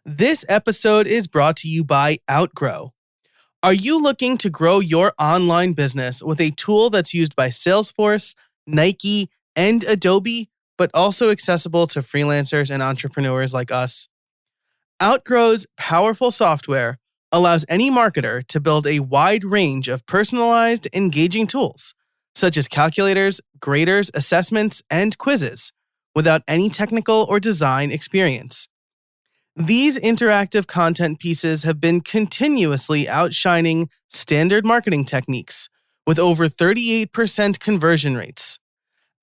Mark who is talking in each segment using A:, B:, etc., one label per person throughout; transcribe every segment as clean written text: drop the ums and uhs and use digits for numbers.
A: This episode is brought to you by Outgrow. Are you looking to grow your online business with a tool that's used by Salesforce, Nike, and Adobe, but also accessible to freelancers and entrepreneurs like us? Outgrow's powerful software allows any marketer to build a wide range of personalized, engaging tools, such as calculators, graders, assessments, and quizzes, without any technical or design experience. These interactive content pieces have been continuously outshining standard marketing techniques with over 38% conversion rates.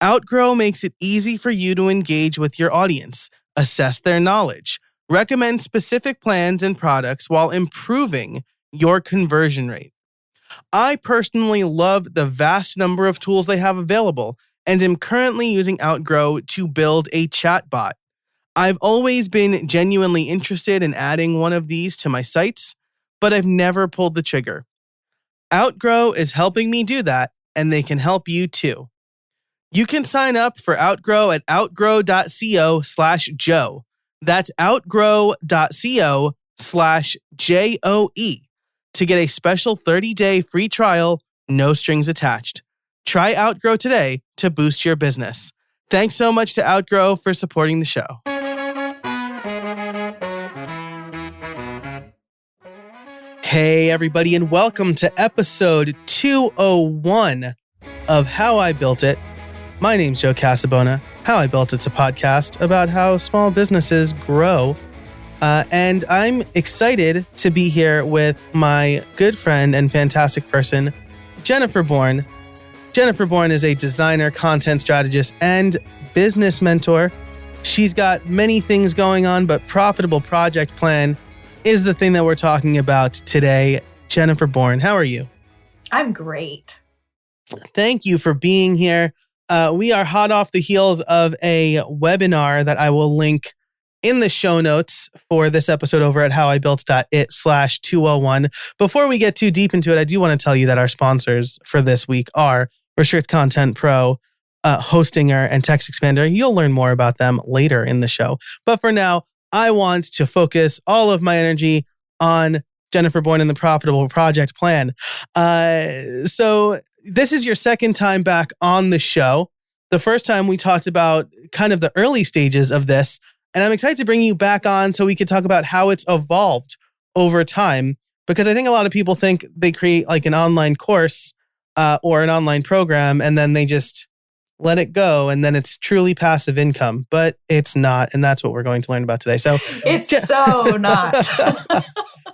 A: Outgrow makes it easy for you to engage with your audience, assess their knowledge, recommend specific plans and products while improving your conversion rate. I personally love the vast number of tools they have available and am currently using Outgrow to build a chatbot. I've always been genuinely interested in adding one of these to my sites, but I've never pulled the trigger. Outgrow is helping me do that, and they can help you too. You can sign up for Outgrow at outgrow.co/Joe. That's outgrow.co/JOE to get a special 30-day free trial, no strings attached. Try Outgrow today to boost your business. Thanks so much to Outgrow for supporting the show. Hey, everybody, and welcome to episode 201 of How I Built It. My name's Joe Casabona. How I Built It's a podcast about how small businesses grow. And I'm excited to be here with my good friend and fantastic person, Jennifer Bourn. Jennifer Bourn is a designer, content strategist, and business mentor. She's got many things going on, but Profitable Project Plan is the thing that we're talking about today. Jennifer Bourn, how are you?
B: I'm great.
A: Thank you for being here. We are hot off the heels of a webinar that I will link in the show notes for this episode over at howibuilt.it/201. Before we get too deep into it, I do want to tell you that our sponsors for this week are Restrict Content Pro, Hostinger, and Text Expander. You'll learn more about them later in the show. But for now, I want to focus all of my energy on Jennifer Bourn and the Profitable Project Plan. So this is your second time back on the show. The first time we talked about kind of the early stages of this, and I'm excited to bring you back on so we could talk about how it's evolved over time, because I think a lot of people think they create like an online course or an online program and then they just let it go, and then it's truly passive income, but it's not, and that's what we're going to learn about today. So
B: it's so not.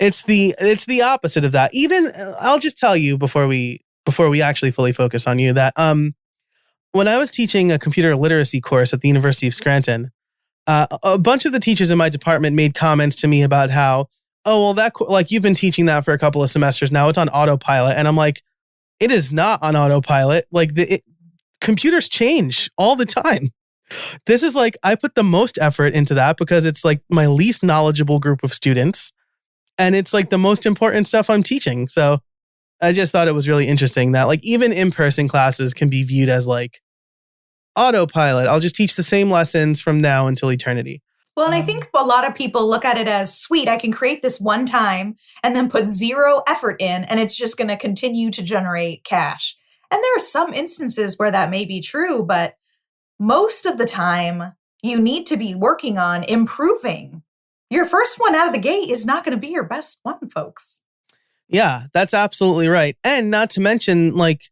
A: It's the opposite of that. Even I'll just tell you before we actually fully focus on you that when I was teaching a computer literacy course at the University of Scranton, a bunch of the teachers in my department made comments to me about how, oh well, like you've been teaching that for a couple of semesters now, it's on autopilot, and I'm like, it is not on autopilot. Like computers change all the time. This is like, I put the most effort into that because it's like my least knowledgeable group of students. And it's like the most important stuff I'm teaching. So I just thought it was really interesting that like even in-person classes can be viewed as like autopilot. I'll just teach the same lessons from now until eternity.
B: Well, and I think a lot of people look at it as, sweet, I can create this one time and then put zero effort in, and it's just going to continue to generate cash. And there are some instances where that may be true, but most of the time you need to be working on improving. Your first one out of the gate is not going to be your best one, folks.
A: Yeah, that's absolutely right. And not to mention, like,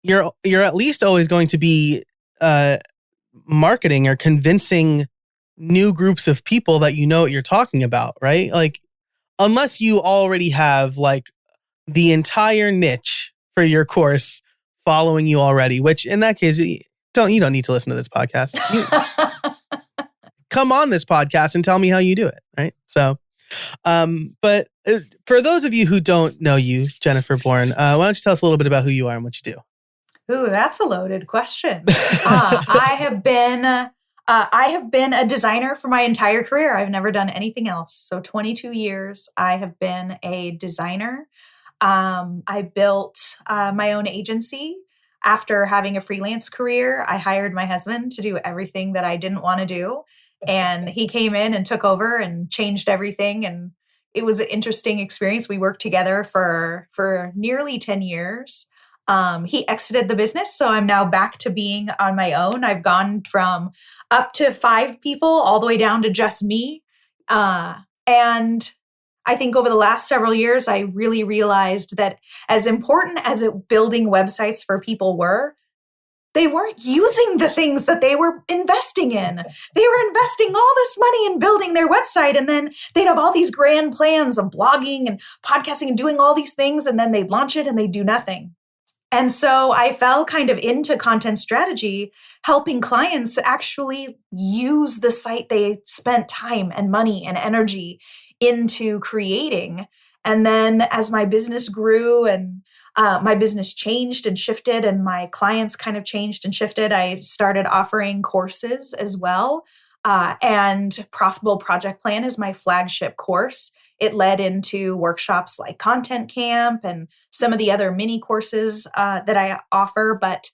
A: you're at least always going to be marketing or convincing new groups of people that you know what you're talking about, right? Like, unless you already have like the entire niche for your course following you already, which in that case, you don't need to listen to this podcast. Come on this podcast and tell me how you do it, right? So, but for those of you who don't know you, Jennifer Bourn, why don't you tell us a little bit about who you are and what you do?
B: Ooh, that's a loaded question. I have been a designer for my entire career. I've never done anything else. So 22 years, I have been a designer. I built my own agency. After having a freelance career, I hired my husband to do everything that I didn't want to do. And he came in and took over and changed everything. And it was an interesting experience. We worked together for nearly 10 years. He exited the business, so I'm now back to being on my own. I've gone from up to 5 people all the way down to just me. And I think over the last several years, I really realized that as important as building websites for people were, they weren't using the things that they were investing in. They were investing all this money in building their website, and then they'd have all these grand plans of blogging and podcasting and doing all these things, and then they'd launch it and they'd do nothing. And so I fell kind of into content strategy, helping clients actually use the site they spent time and money and energy into creating. And then as my business grew and my business changed and shifted, and my clients kind of changed and shifted, I started offering courses as well. And Profitable Project Plan is my flagship course. It led into workshops like Content Camp and some of the other mini courses that I offer. But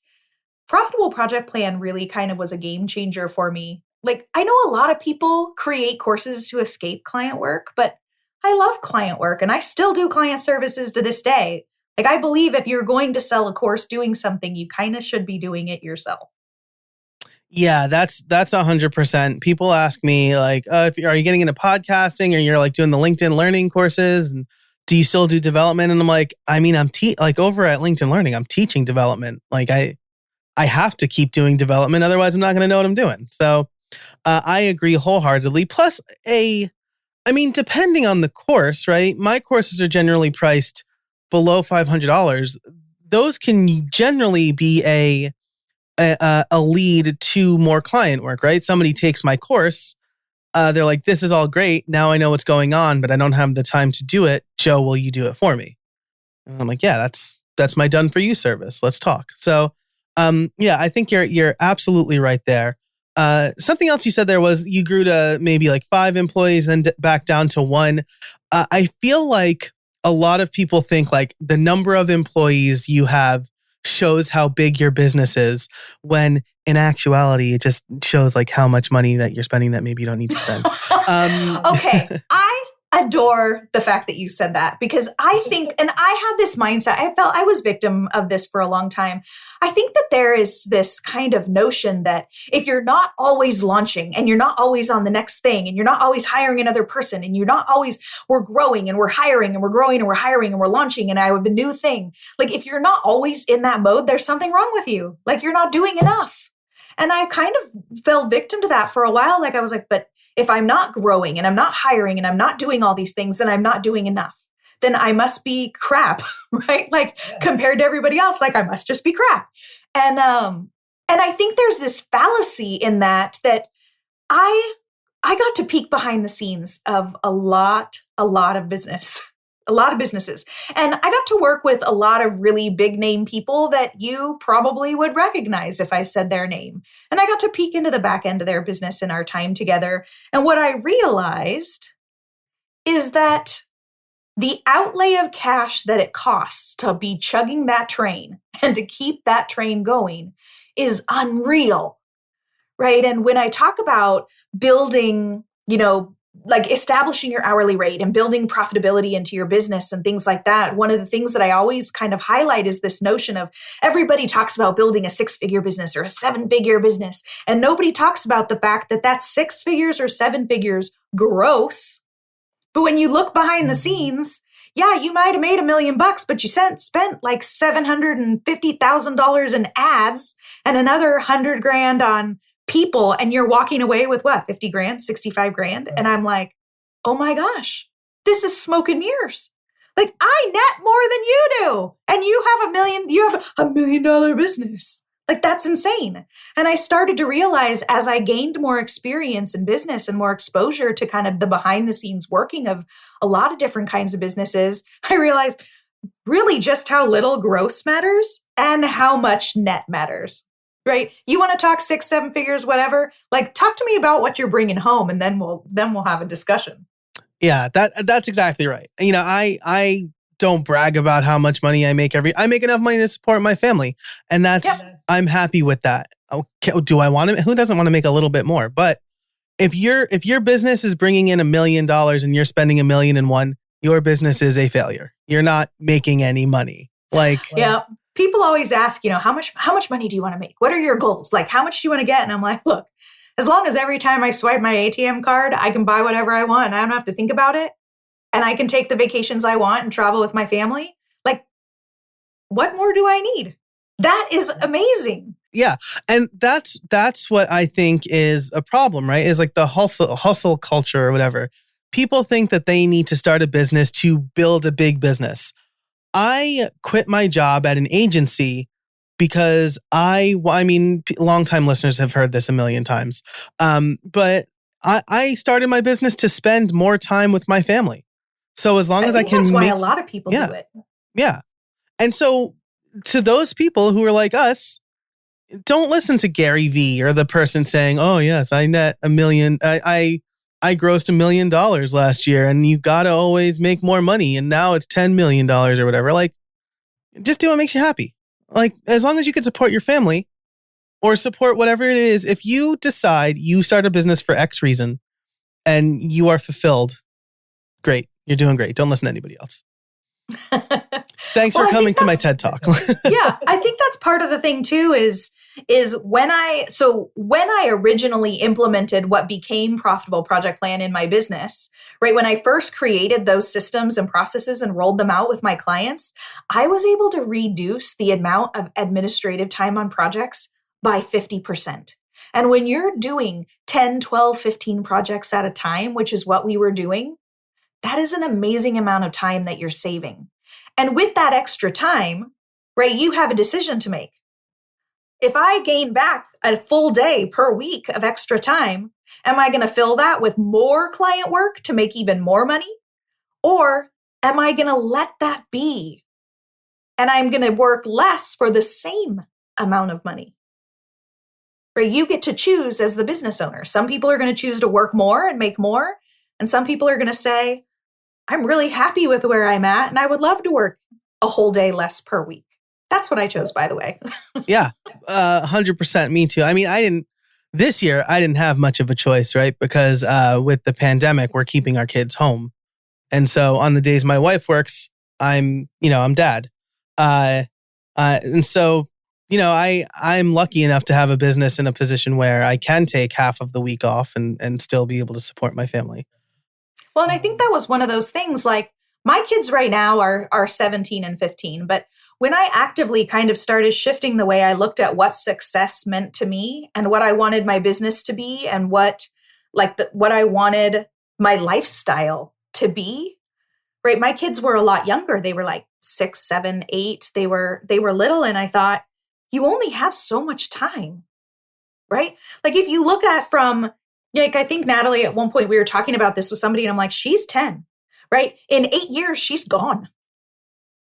B: Profitable Project Plan really kind of was a game changer for me. Like, I know a lot of people create courses to escape client work, but I love client work and I still do client services to this day. Like, I believe if you're going to sell a course doing something, you kind of should be doing it yourself.
A: Yeah, that's 100%. People ask me like, are you getting into podcasting, or you're like doing the LinkedIn Learning courses, and do you still do development? And I'm like, I mean, I'm like over at LinkedIn Learning, I'm teaching development. Like I have to keep doing development, otherwise I'm not going to know what I'm doing. So I agree wholeheartedly. Plus, depending on the course, right? My courses are generally priced below $500. Those can generally be a lead to more client work, right? Somebody takes my course, they're like, this is all great. Now I know what's going on, but I don't have the time to do it. Joe, will you do it for me? And I'm like, yeah, that's my done for you service. Let's talk. So, I think you're absolutely right there. Something else you said there was you grew to maybe like 5 employees, then back down to 1. I feel like a lot of people think like the number of employees you have shows how big your business is, when in actuality, it just shows like how much money that you're spending that maybe you don't need to spend.
B: Okay. I adore the fact that you said that, because I think, and I had this mindset, I felt I was victim of this for a long time. I think that there is this kind of notion that if you're not always launching and you're not always on the next thing and you're not always hiring another person and you're not always, we're growing and we're hiring and we're growing and we're hiring and we're launching and I have a new thing. Like if you're not always in that mode, there's something wrong with you. Like you're not doing enough. And I kind of fell victim to that for a while. Like I was like, but if I'm not growing and I'm not hiring and I'm not doing all these things, then I'm not doing enough. Then I must be crap, right? Like compared to everybody else, like I must just be crap. And I think there's this fallacy in that I got to peek behind the scenes of a lot of business. A lot of businesses. And I got to work with a lot of really big name people that you probably would recognize if I said their name. And I got to peek into the back end of their business in our time together. And what I realized is that the outlay of cash that it costs to be chugging that train and to keep that train going is unreal, right? And when I talk about building, like establishing your hourly rate and building profitability into your business and things like that, one of the things that I always kind of highlight is this notion of everybody talks about building a 6-figure business or a 7-figure business. And nobody talks about the fact that that's 6 figures or 7 figures gross. But when you look behind the scenes, yeah, you might have made $1 million, but you spent like $750,000 in ads and another $100,000 on people, and you're walking away with what, 50 grand, 65 grand. And I'm like, oh my gosh, this is smoke and mirrors. Like I net more than you do. And you have a $1 million business. Like that's insane. And I started to realize as I gained more experience in business and more exposure to kind of the behind the scenes working of a lot of different kinds of businesses, I realized really just how little gross matters and how much net matters. Right? You want to talk 6, 7 figures, whatever, like talk to me about what you're bringing home and then we'll have a discussion.
A: Yeah, that's exactly right. I don't brag about how much money I make I make enough money to support my family. And I'm happy with that. Okay, who doesn't want to make a little bit more? But If your business is bringing in $1 million and you're spending $1,000,001, your business is a failure. You're not making any money.
B: Yeah. People always ask, how much money do you want to make? What are your goals? Like, how much do you want to get? And I'm like, look, as long as every time I swipe my ATM card, I can buy whatever I want and I don't have to think about it, and I can take the vacations I want and travel with my family, like, what more do I need? That is amazing.
A: Yeah. And that's what I think is a problem, right? Is like the hustle culture or whatever. People think that they need to start a business to build a big business. I quit my job at an agency because longtime listeners have heard this a million times. But I started my business to spend more time with my family. So as long as I can
B: that's why a lot of people do it.
A: Yeah. And so to those people who are like us, don't listen to Gary Vee or the person saying, oh yes, I net $1 million. I grossed $1 million last year, and you got to always make more money. And now it's $10 million or whatever. Like, just do what makes you happy. Like, as long as you can support your family or support whatever it is, if you decide you start a business for X reason and you are fulfilled, great. You're doing great. Don't listen to anybody else. Thanks for coming to my TED Talk.
B: Yeah, I think that's part of the thing too is when I originally implemented what became Profitable Project Plan in my business, right? When I first created those systems and processes and rolled them out with my clients, I was able to reduce the amount of administrative time on projects by 50%. And when you're doing 10, 12, 15 projects at a time, which is what we were doing, that is an amazing amount of time that you're saving. And with that extra time, right, you have a decision to make. If I gain back a full day per week of extra time, am I going to fill that with more client work to make even more money? Or am I going to let that be? And I'm going to work less for the same amount of money. Right? You get to choose as the business owner. Some people are going to choose to work more and make more. And some people are going to say, I'm really happy with where I'm at, and I would love to work a whole day less per week. That's what I chose, by the way.
A: Yeah, 100%. Me too. I mean, this year, I didn't have much of a choice, right? Because with the pandemic, we're keeping our kids home. And so on the days my wife works, I'm dad. And so, I'm lucky enough to have a business in a position where I can take half of the week off and still be able to support my family.
B: Well, and I think that was one of those things, like my kids right now are 17 and 15, but when I actively kind of started shifting the way I looked at what success meant to me and what I wanted my business to be and what I wanted my lifestyle to be, right? My kids were a lot younger. They were like 6, 7, 8. They were little. And I thought, you only have so much time, right? Like if you look at I think Natalie, at one point we were talking about this with somebody and I'm like, she's 10, right? In 8 years, she's gone.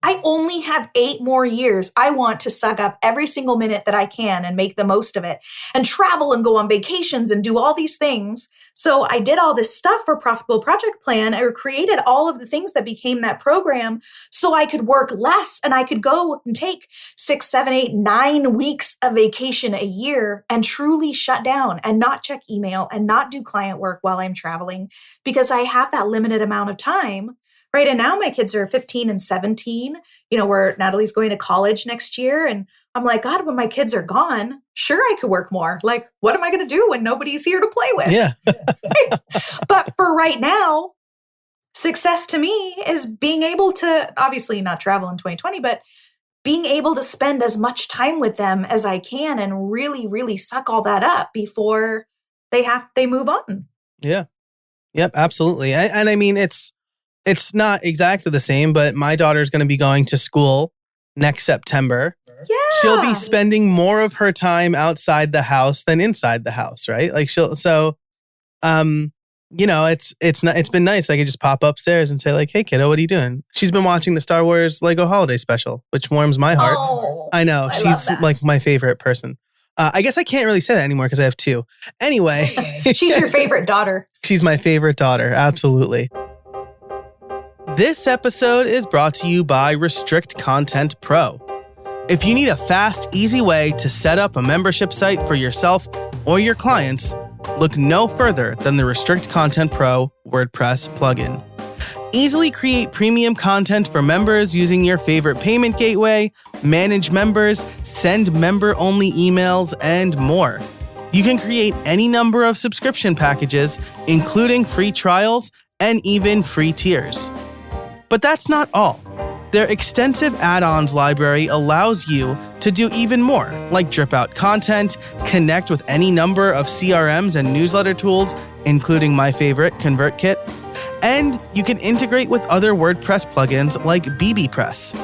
B: I only have 8 more years. I want to suck up every single minute that I can and make the most of it and travel and go on vacations and do all these things. So I did all this stuff for Profitable Project Plan, or created all of the things that became that program so I could work less and I could go and take 6, 7, 8, 9 weeks of vacation a year and truly shut down and not check email and not do client work while I'm traveling because I have that limited amount of time. Right. And now my kids are 15 and 17, where Natalie's going to college next year. And I'm like, God, when my kids are gone, sure, I could work more. Like, what am I going to do when nobody's here to play with?
A: Yeah.
B: Right? But for right now, success to me is being able to obviously not travel in 2020, but being able to spend as much time with them as I can and really, really suck all that up before they move on.
A: Yeah. Yep. Absolutely. And I mean, it's not exactly the same, but my daughter's going to be going to school next September.
B: Yeah.
A: She'll be spending more of her time outside the house than inside the house, right? Like it's been nice. I could just pop upstairs and say like, hey kiddo, what are you doing? She's been watching the Star Wars Lego Holiday Special, which warms my heart.
B: Oh,
A: I know. She's like my favorite person. I guess I can't really say that anymore because I have 2. Anyway.
B: She's your favorite daughter.
A: She's my favorite daughter. Absolutely. This episode is brought to you by Restrict Content Pro. If you need a fast, easy way to set up a membership site for yourself or your clients, look no further than the Restrict Content Pro WordPress plugin. Easily create premium content for members using your favorite payment gateway, manage members, send member-only emails, and more. You can create any number of subscription packages, including free trials and even free tiers. But that's not all. Their extensive add-ons library allows you to do even more, like drip out content, connect with any number of CRMs and newsletter tools, including my favorite, ConvertKit, and you can integrate with other WordPress plugins like bbPress.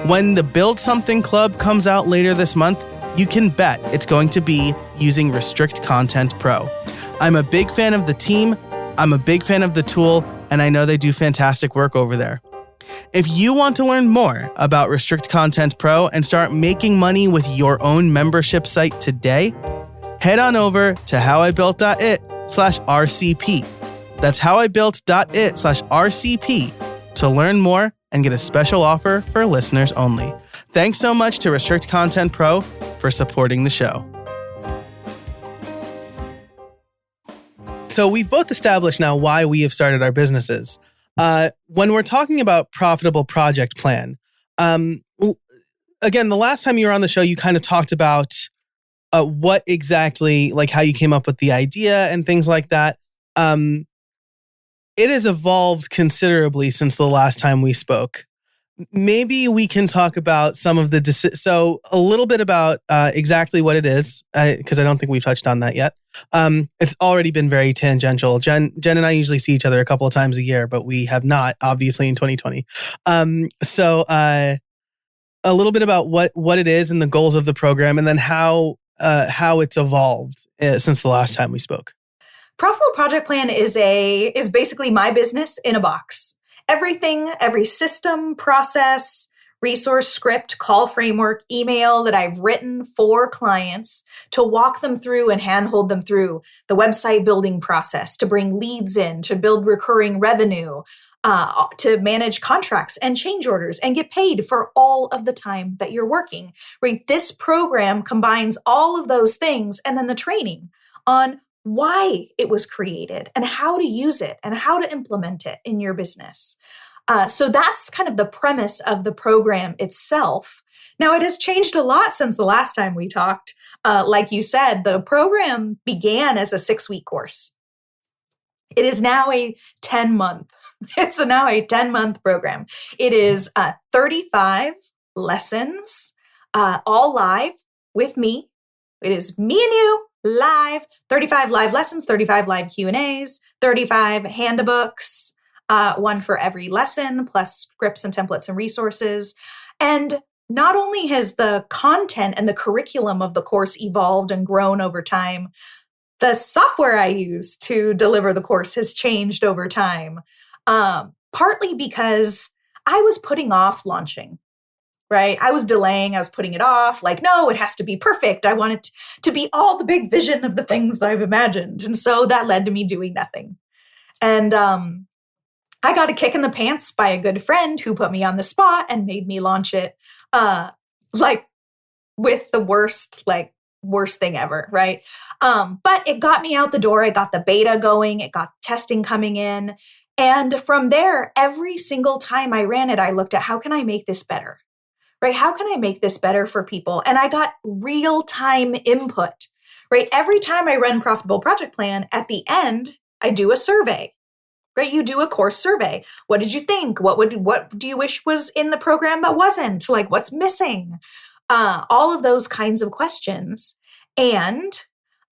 A: When the Build Something Club comes out later this month, you can bet it's going to be using Restrict Content Pro. I'm a big fan of the team, I'm a big fan of the tool, and I know they do fantastic work over there. If you want to learn more about Restrict Content Pro and start making money with your own membership site today, head on over to howibuilt.it/RCP. That's howibuilt.it/RCP to learn more and get a special offer for listeners only. Thanks so much to Restrict Content Pro for supporting the show. So we've both established now why we have started our businesses. When we're talking about profitable project plan, again, the last time you were on the show, you kind of talked about what exactly, like how you came up with the idea and things like that. It has evolved considerably since the last time we spoke. Maybe we can talk about some of the, so a little bit about exactly what it is, because I don't think we've touched on that yet. It's already been very tangential. Jen and I usually see each other a couple of times a year, but we have not, obviously, in 2020. So a little bit about what it is and the goals of the program, and then how it's evolved since the last time we spoke.
B: Profitable Project Plan is basically my business in a box. Everything, every system, process, resource, script, call framework, email that I've written for clients to walk them through and handhold them through the website building process, to bring leads in, to build recurring revenue, to manage contracts and change orders and get paid for all of the time that you're working. Right? This program combines all of those things and then the training on why it was created and how to use it and how to implement it in your business. So that's kind of the premise of the program itself. Now, it has changed a lot since the last time we talked. Like you said, the program began as a 6-week course. It is now a 10-month. It's now a 10-month program. It is 35 lessons, all live with me. It is me and you. Live, 35 live lessons, 35 live Q&As, 35 handbooks, one for every lesson, plus scripts and templates and resources. And not only has the content and the curriculum of the course evolved and grown over time, the software I use to deliver the course has changed over time, partly because I was putting off launching. Right? I was delaying, I was putting it off, like, no, it has to be perfect. I want it to be all the big vision of the things I've imagined. And so that led to me doing nothing. And I got a kick in the pants by a good friend who put me on the spot and made me launch it, like with the worst thing ever, right? But it got me out the door. I got the beta going. It got testing coming in. And from there, every single time I ran it, I looked at how can I make this better? Right? How can I make this better for people? And I got real-time input, right? Every time I run Profitable Project Plan, at the end, I do a survey, right? You do a course survey. What did you think? What do you wish was in the program that wasn't? Like, what's missing? All of those kinds of questions. And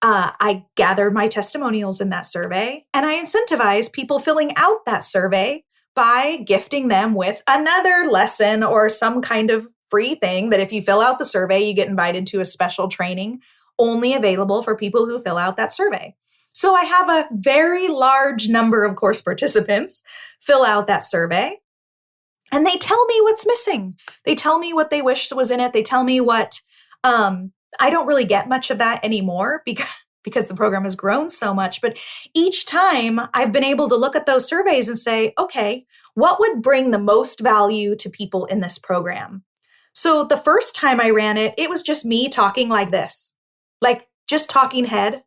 B: I gather my testimonials in that survey, and I incentivize people filling out that survey by gifting them with another lesson or some kind of free thing that if you fill out the survey, you get invited to a special training only available for people who fill out that survey. So I have a very large number of course participants fill out that survey, and they tell me what's missing. They tell me what they wish was in it. They tell me what, I don't really get much of that anymore because the program has grown so much. But each time I've been able to look at those surveys and say, okay, what would bring the most value to people in this program? So the first time I ran it, it was just me talking like this, like just talking head.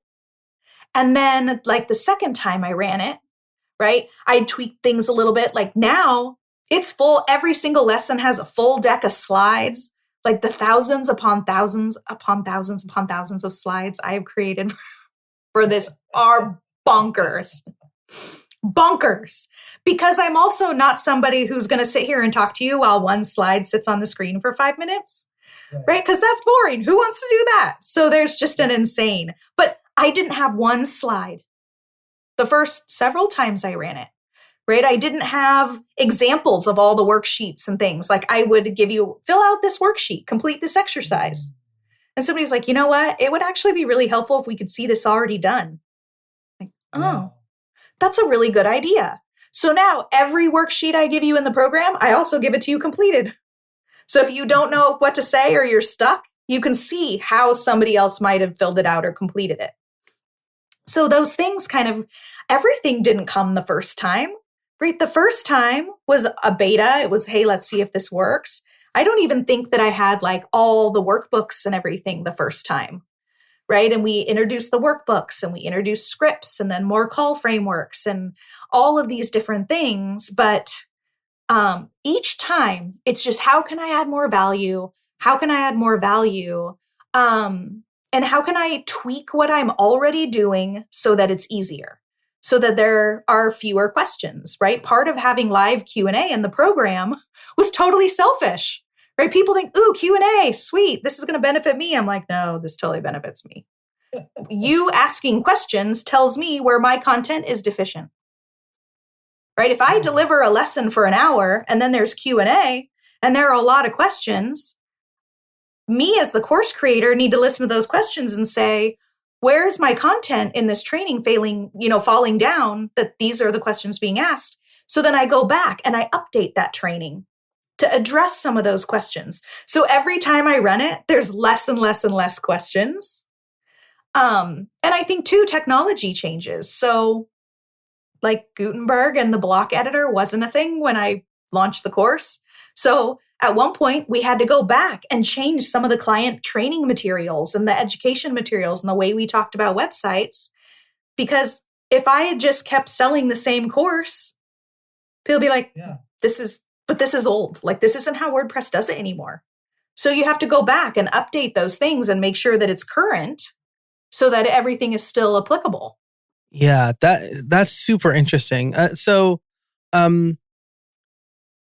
B: And then like the second time I ran it, right, I tweaked things a little bit. Like now it's full. Every single lesson has a full deck of slides. Like the thousands upon thousands upon thousands upon thousands of slides I have created for this are bonkers. Bonkers. Because I'm also not somebody who's going to sit here and talk to you while one slide sits on the screen for 5 minutes, right? Because that's boring. Who wants to do that? So there's just an insane. But I didn't have one slide the first several times I ran it, right? I didn't have examples of all the worksheets and things. Like I would give you, fill out this worksheet, complete this exercise. And somebody's like, you know what? It would actually be really helpful if we could see this already done. Like, oh, that's a really good idea. So now every worksheet I give you in the program, I also give it to you completed. So if you don't know what to say or you're stuck, you can see how somebody else might have filled it out or completed it. So those things kind of, everything didn't come the first time, right? The first time was a beta. It was, hey, let's see if this works. I don't even think that I had like all the workbooks and everything the first time, right? And we introduced the workbooks and we introduced scripts and then more call frameworks and all of these different things. But each time it's just, how can I add more value? How can I add more value? And how can I tweak what I'm already doing so that it's easier, so that there are fewer questions, right? Part of having live Q&A in the program was totally selfish, right? People think, ooh, Q&A, sweet, this is going to benefit me. I'm like, no, this totally benefits me. You asking questions tells me where my content is deficient, right? If I deliver a lesson for an hour and then there's Q&A and there are a lot of questions, me as the course creator need to listen to those questions and say, where is my content in this training falling down, that these are the questions being asked. So then I go back and I update that training to address some of those questions. So every time I run it, there's less and less and less questions. And I think too, technology changes. So like Gutenberg and the block editor wasn't a thing when I launched the course. So at one point, we had to go back and change some of the client training materials and the education materials and the way we talked about websites. Because if I had just kept selling the same course, people would be like, this is old. Like, this isn't how WordPress does it anymore. So you have to go back and update those things and make sure that it's current so that everything is still applicable.
A: Yeah, that's super interesting.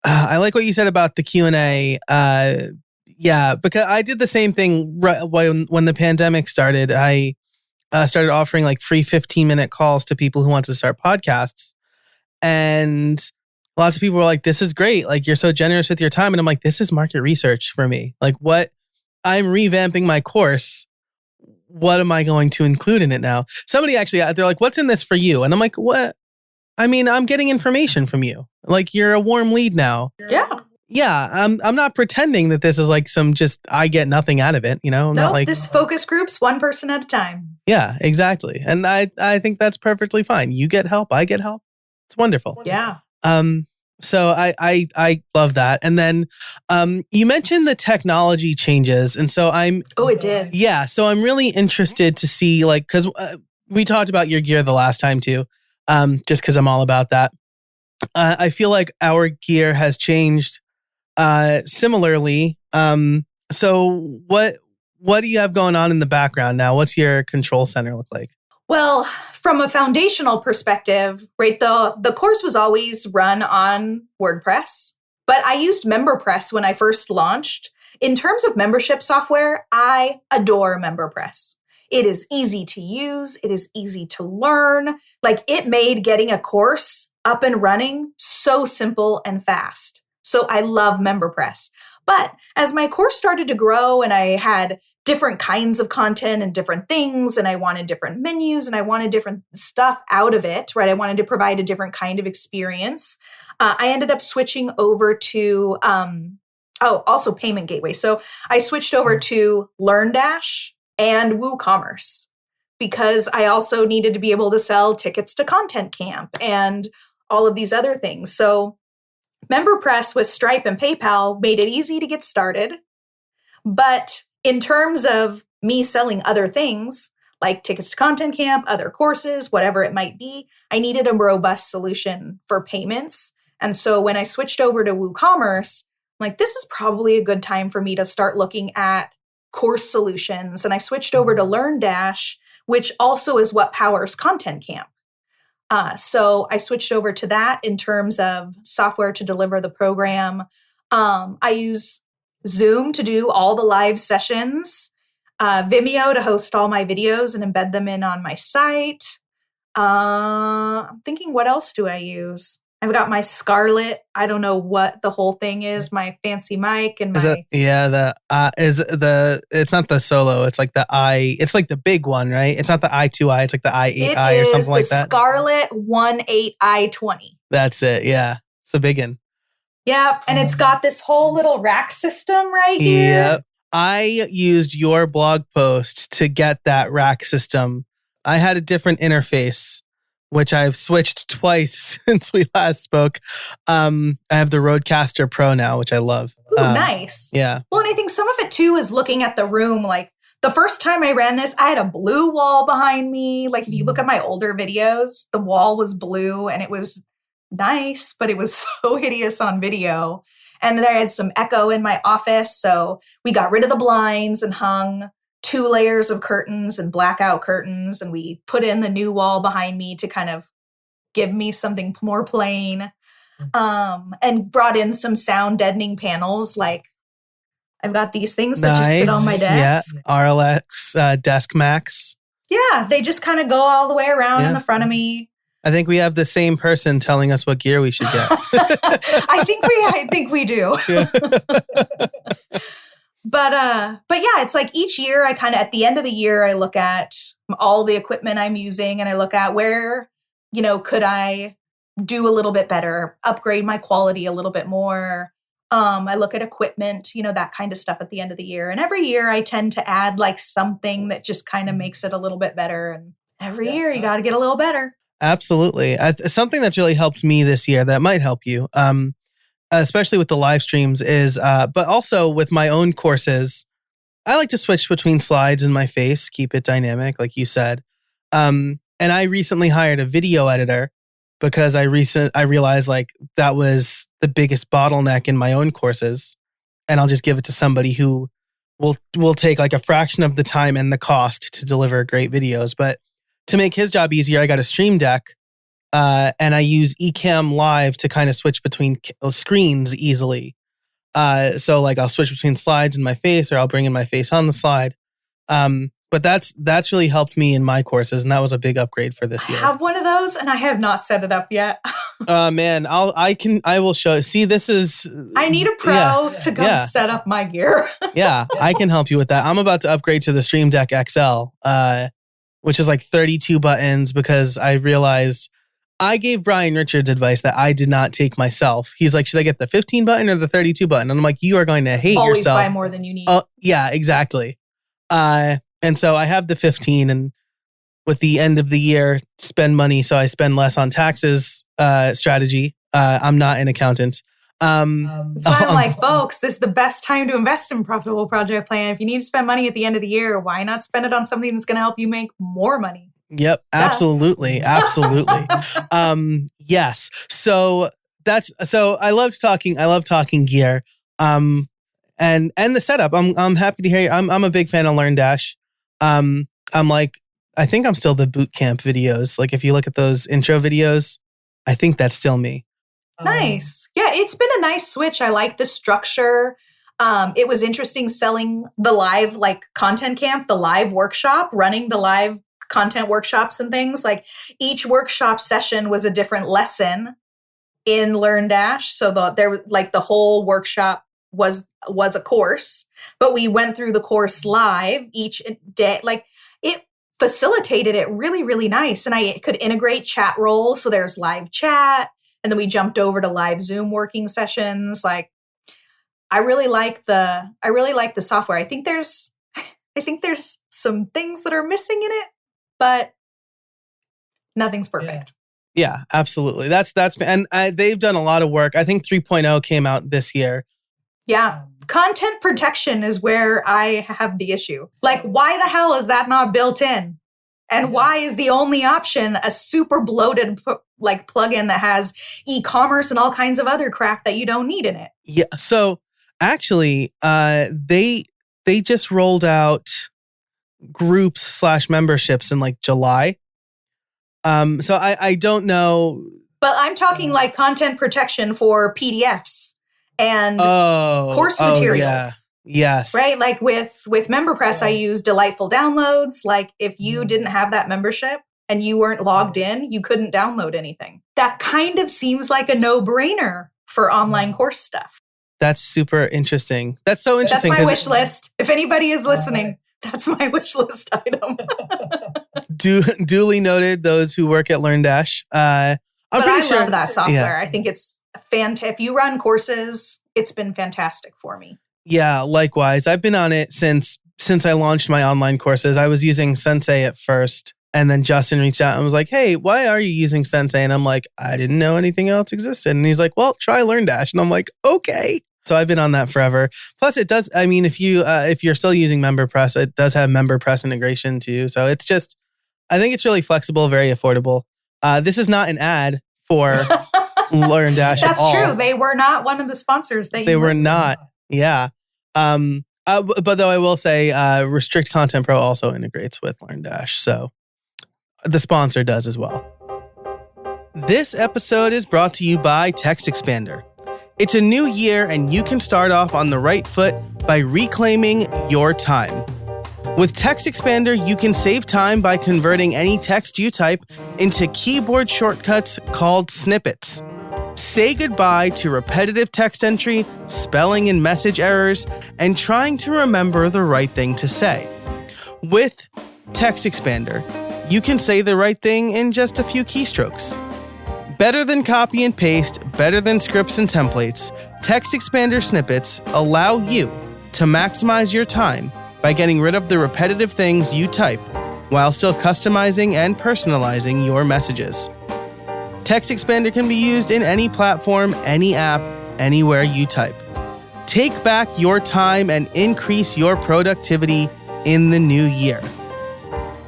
A: I like what you said about the Q&A. Yeah, because I did the same thing when the pandemic started. I started offering like free 15-minute calls to people who want to start podcasts. And lots of people were like, this is great. Like, you're so generous with your time. And I'm like, this is market research for me. Like, what? I'm revamping my course. What am I going to include in it now? Somebody actually, they're like, what's in this for you? And I'm like, what? I mean, I'm getting information from you. Like, you're a warm lead now.
B: Yeah.
A: Yeah. I'm not pretending that this is like I get nothing out of it. I'm not like,
B: this focus group's one person at a time.
A: Yeah, exactly. And I think that's perfectly fine. You get help. I get help. It's wonderful.
B: Yeah.
A: So I love that. And then you mentioned the technology changes. And so
B: it did.
A: Yeah. So I'm really interested to see, like, because we talked about your gear the last time too, just because I'm all about that. I feel like our gear has changed similarly. So what do you have going on in the background now? What's your control center look like?
B: Well, from a foundational perspective, right, the course was always run on WordPress, but I used MemberPress when I first launched. In terms of membership software, I adore MemberPress. It is easy to use. It is easy to learn. Like, it made getting a course up and running so simple and fast. So I love MemberPress. But as my course started to grow and I had different kinds of content and different things, and I wanted different menus and I wanted different stuff out of it, right? I wanted to provide a different kind of experience. I ended up switching over to, also payment gateway. So I switched over to LearnDash and WooCommerce because I also needed to be able to sell tickets to Content Camp and all of these other things. So MemberPress with Stripe and PayPal made it easy to get started. But in terms of me selling other things, like tickets to content camp, other courses, whatever it might be. I needed a robust solution for payments. And so when I switched over to WooCommerce, I'm like, this is probably a good time for me to start looking at course solutions. And I switched over to LearnDash, which also is what powers Content Camp. So I switched over to that in terms of software to deliver the program. I use Zoom to do all the live sessions, Vimeo to host all my videos and embed them in on my site. I'm thinking, what else do I use? I've got my Scarlett. I don't know what the whole thing is. My fancy mic and
A: it's not the Solo. It's like the it's like the big one, right? It's not the i2i. It's like the i8i or something like that.
B: It is the Scarlett 18i20.
A: That's it. Yeah. It's a big one.
B: Yep. And it's got this whole little rack system right here.
A: Yep. I used your blog post to get that rack system. I had a different interface, which I've switched twice since we last spoke. I have the Rodecaster Pro now, which I love.
B: Ooh, nice.
A: Yeah.
B: Well, and I think some of it too is looking at the room. Like the first time I ran this, I had a blue wall behind me. Like if you look at my older videos, the wall was blue and it was nice, but it was so hideous on video. And I had some echo in my office. So we got rid of the blinds and hung 2 layers of curtains and blackout curtains. And we put in the new wall behind me to kind of give me something more plain. And brought in some sound deadening panels. Like I've got these things that just sit on my desk.
A: Yeah. RLX Desk Max.
B: Yeah, they just kind of go all the way around in the front of me.
A: I think we have the same person telling us what gear we should get.
B: I think we do. Yeah. But yeah, it's like each year I kind of at the end of the year I look at all the equipment I'm using and I look at where, could I do a little bit better, upgrade my quality a little bit more. I look at equipment, that kind of stuff at the end of the year. And every year I tend to add like something that just kind of makes it a little bit better. And every year you got to get a little better.
A: Absolutely. Something that's really helped me this year that might help you, especially with the live streams is, but also with my own courses, I like to switch between slides in my face, keep it dynamic, like you said. And I recently hired a video editor because I realized like that was the biggest bottleneck in my own courses. And I'll just give it to somebody who will take like a fraction of the time and the cost to deliver great videos. But to make his job easier, I got a Stream Deck and I use Ecamm Live to kind of switch between screens easily. So like I'll switch between slides in my face or I'll bring in my face on the slide. But that's really helped me in my courses, and that was a big upgrade for this year.
B: I have one of those, and I have not set it up yet.
A: Man, I will show. See, this is.
B: I need a pro to go set up my gear.
A: Yeah, I can help you with that. I'm about to upgrade to the Stream Deck XL, which is like 32 buttons because I realized I gave Brian Richards advice that I did not take myself. He's like, should I get the 15 button or the 32 button? And I'm like, you are going to hate yourself.
B: Always buy more than you need.
A: Yeah, exactly. And so I have the 15, and with the end of the year, spend money so I spend less on taxes strategy. I'm not an accountant.
B: That's why I'm like, folks, this is the best time to invest in profitable project plan. If you need to spend money at the end of the year, why not spend it on something that's going to help you make more money?
A: Yep, absolutely. Absolutely. Yes. So I love talking gear. And the setup. I'm happy to hear you. I'm a big fan of LearnDash. I think I'm still the boot camp videos. Like if you look at those intro videos, I think that's still me.
B: Nice. Yeah, it's been a nice switch. I like the structure. It was interesting selling the live content camp, the live workshop, running the live content workshops and things. Like each workshop session was a different lesson in LearnDash. So the whole workshop was a course, but we went through the course live each day. Like it facilitated it really, really nice. And I could integrate chat roles. So there's live chat. And then we jumped over to live Zoom working sessions. Like I really like the software. I think there's some things that are missing in it, but nothing's perfect.
A: Yeah, absolutely. They've done a lot of work. I think 3.0 came out this year.
B: Yeah. Content protection is where I have the issue. Like, why the hell is that not built in? And why is the only option a super bloated plugin that has e-commerce and all kinds of other crap that you don't need in it?
A: Yeah. So actually, they just rolled out groups/memberships in like July. So I don't know.
B: But I'm talking like content protection for PDFs and course materials.
A: Yeah. Yes.
B: Right? Like with MemberPress, I use delightful downloads. Like if you didn't have that membership and you weren't logged in, you couldn't download anything. That kind of seems like a no-brainer for online course stuff.
A: That's super interesting. That's so interesting.
B: That's my wish list. If anybody is listening, that's my wish list item.
A: Duly noted, those who work at LearnDash.
B: I love that software. Yeah. I think it's fantastic. If you run courses, it's been fantastic for me.
A: Yeah, likewise. I've been on it since I launched my online courses. I was using Sensei at first, and then Justin reached out and was like, "Hey, why are you using Sensei?" And I'm like, "I didn't know anything else existed." And he's like, "Well, try LearnDash." And I'm like, "Okay." So I've been on that forever. Plus, it does. I mean, if you're still using MemberPress, it does have MemberPress integration too. So it's just, I think it's really flexible, very affordable. This is not an ad for LearnDash at all.
B: That's true. They were not one of the sponsors that
A: they were not. Yeah. But though I will say, Restrict Content Pro also integrates with LearnDash. So the sponsor does as well. This episode is brought to you by Text Expander. It's a new year and you can start off on the right foot by reclaiming your time. With Text Expander, you can save time by converting any text you type into keyboard shortcuts called snippets. Say goodbye to repetitive text entry, spelling and message errors, and trying to remember the right thing to say. With Text Expander, you can say the right thing in just a few keystrokes. Better than copy and paste, better than scripts and templates, Text Expander snippets allow you to maximize your time by getting rid of the repetitive things you type while still customizing and personalizing your messages. Text Expander can be used in any platform, any app, anywhere you type. Take back your time and increase your productivity in the new year.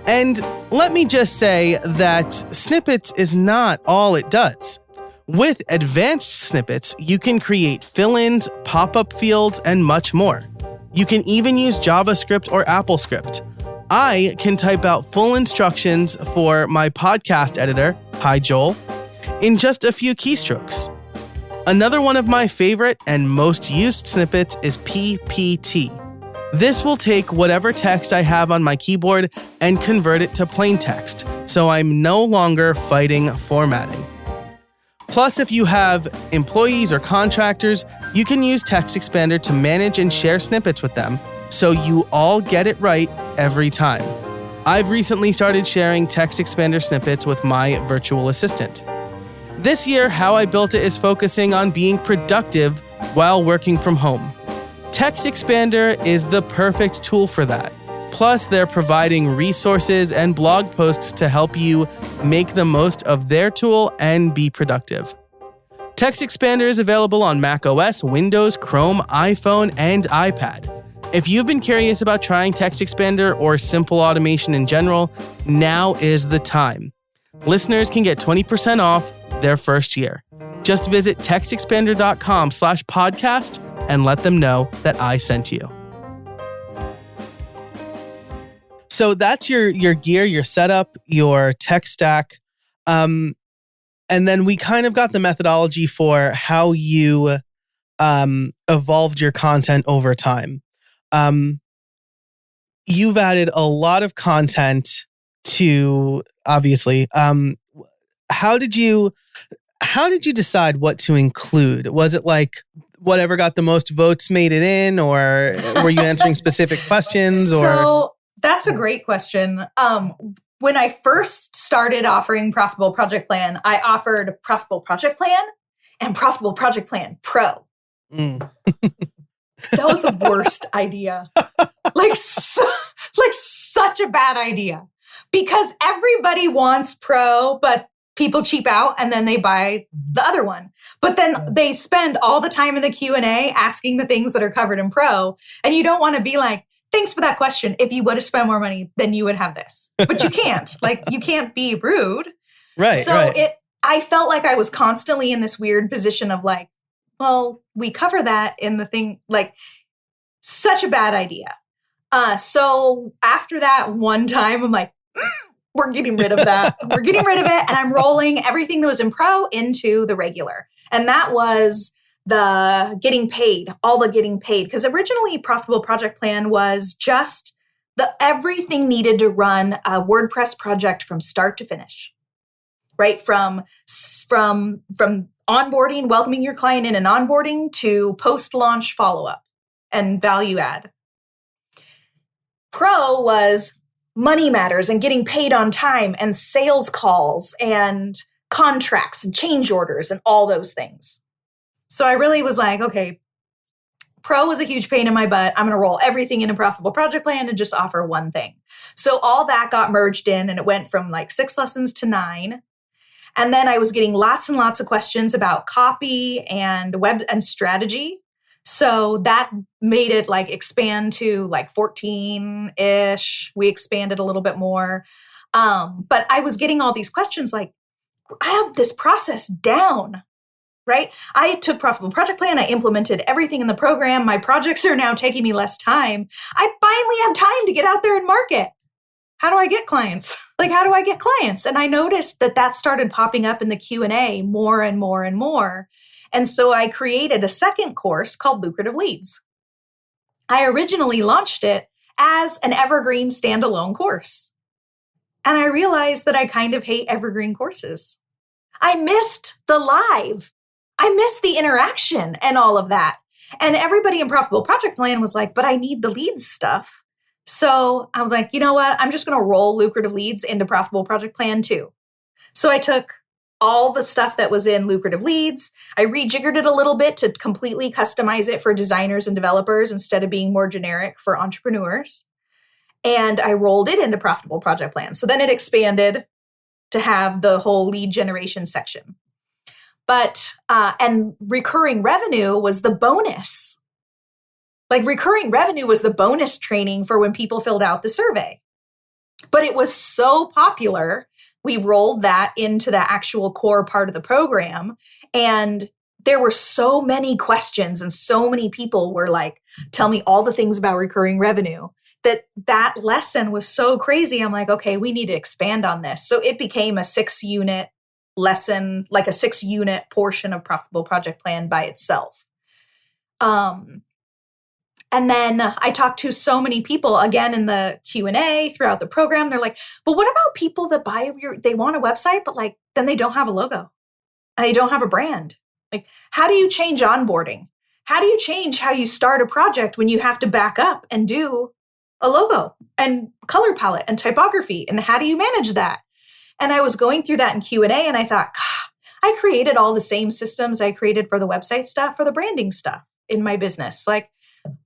A: And let me just say that snippets is not all it does. With advanced snippets, you can create fill-ins, pop-up fields, and much more. You can even use JavaScript or AppleScript. I can type out full instructions for my podcast editor, hi Joel, in just a few keystrokes. Another one of my favorite and most used snippets is PPT. This will take whatever text I have on my keyboard and convert it to plain text, so I'm no longer fighting formatting. Plus, if you have employees or contractors, you can use Text Expander to manage and share snippets with them, so you all get it right every time. I've recently started sharing Text Expander snippets with my virtual assistant. This year, how I built it is focusing on being productive while working from home. Text Expander is the perfect tool for that. Plus, they're providing resources and blog posts to help you make the most of their tool and be productive. Text Expander is available on macOS, Windows, Chrome, iPhone, and iPad. If you've been curious about trying Text Expander or simple automation in general, now is the time. Listeners can get 20% off their first year. Just visit textexpander.com/podcast and let them know that I sent you. So that's your gear, your setup, your tech stack. And then we kind of got the methodology for how you evolved your content over time. You've added a lot of content to, obviously. How did you decide what to include? Was it like whatever got the most votes made it in, or were you answering specific questions?
B: So that's a great question. When I first started offering Profitable Project Plan, I offered Profitable Project Plan and Profitable Project Plan Pro. That was the worst idea. Like such a bad idea. Because everybody wants Pro, but people cheap out and then they buy the other one. But then they spend all the time in the Q&A asking the things that are covered in Pro. And you don't want to be like, thanks for that question. If you would have spent more money, then you would have this. But you can't. Like, you can't be rude.
A: Right.
B: So
A: right.
B: I felt like I was constantly in this weird position of like, well, we cover that in the thing, like, such a bad idea. So after that one time, I'm like, we're getting rid of that. We're getting rid of it. And I'm rolling everything that was in pro into the regular. And that was the getting paid, all the getting paid. Because originally Profitable Project Plan was just the everything needed to run a WordPress project from start to finish, right? From onboarding, welcoming your client in and onboarding to post-launch follow-up and value add. Pro was money matters and getting paid on time and sales calls and contracts and change orders and all those things. So I really was like, okay, Pro was a huge pain in my butt. I'm going to roll everything in a Profitable Project Plan and just offer one thing. So all that got merged in, and it went from like 6 lessons to 9. And then I was getting lots and lots of questions about copy and web and strategy. So that made it like expand to like 14-ish. We expanded a little bit more. But I was getting all these questions like, I have this process down, right? I took Profitable Project Plan. I implemented everything in the program. My projects are now taking me less time. I finally have time to get out there and market. How do I get clients? Like, how do I get clients? And I noticed that started popping up in the Q&A more and more and more. And so I created a second course called Lucrative Leads. I originally launched it as an evergreen standalone course. And I realized that I kind of hate evergreen courses. I missed the live. I missed the interaction and all of that. And everybody in Profitable Project Plan was like, but I need the leads stuff. So I was like, you know what? I'm just going to roll Lucrative Leads into Profitable Project Plan too. So I took all the stuff that was in Lucrative Leads. I rejiggered it a little bit to completely customize it for designers and developers instead of being more generic for entrepreneurs. And I rolled it into Profitable Project Plan. So then it expanded to have the whole lead generation section. But, and recurring revenue was the bonus. Like, recurring revenue was the bonus training for when people filled out the survey. But it was so popular, we rolled that into the actual core part of the program. And there were so many questions and so many people were like, tell me all the things about recurring revenue, that lesson was so crazy. I'm like, okay, we need to expand on this. So it became a 6-unit lesson, like a 6-unit portion of Profitable Project Plan by itself. And then I talked to so many people, again, in the Q&A throughout the program. They're like, but what about people that they want a website, but like, then they don't have a logo. And they don't have a brand. Like, how do you change onboarding? How do you change how you start a project when you have to back up and do a logo and color palette and typography? And how do you manage that? And I was going through that in Q&A and I thought, I created all the same systems I created for the website stuff, for the branding stuff in my business. Like,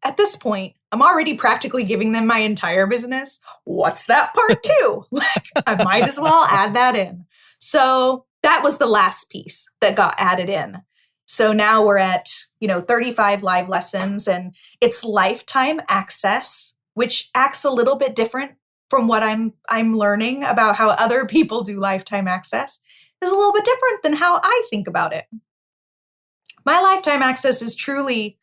B: at this point, I'm already practically giving them my entire business. What's that part two? Like, I might as well add that in. So that was the last piece that got added in. So now we're at, 35 live lessons, and it's lifetime access, which acts a little bit different from what I'm learning about how other people do lifetime access. Is a little bit different than how I think about it. My lifetime access is truly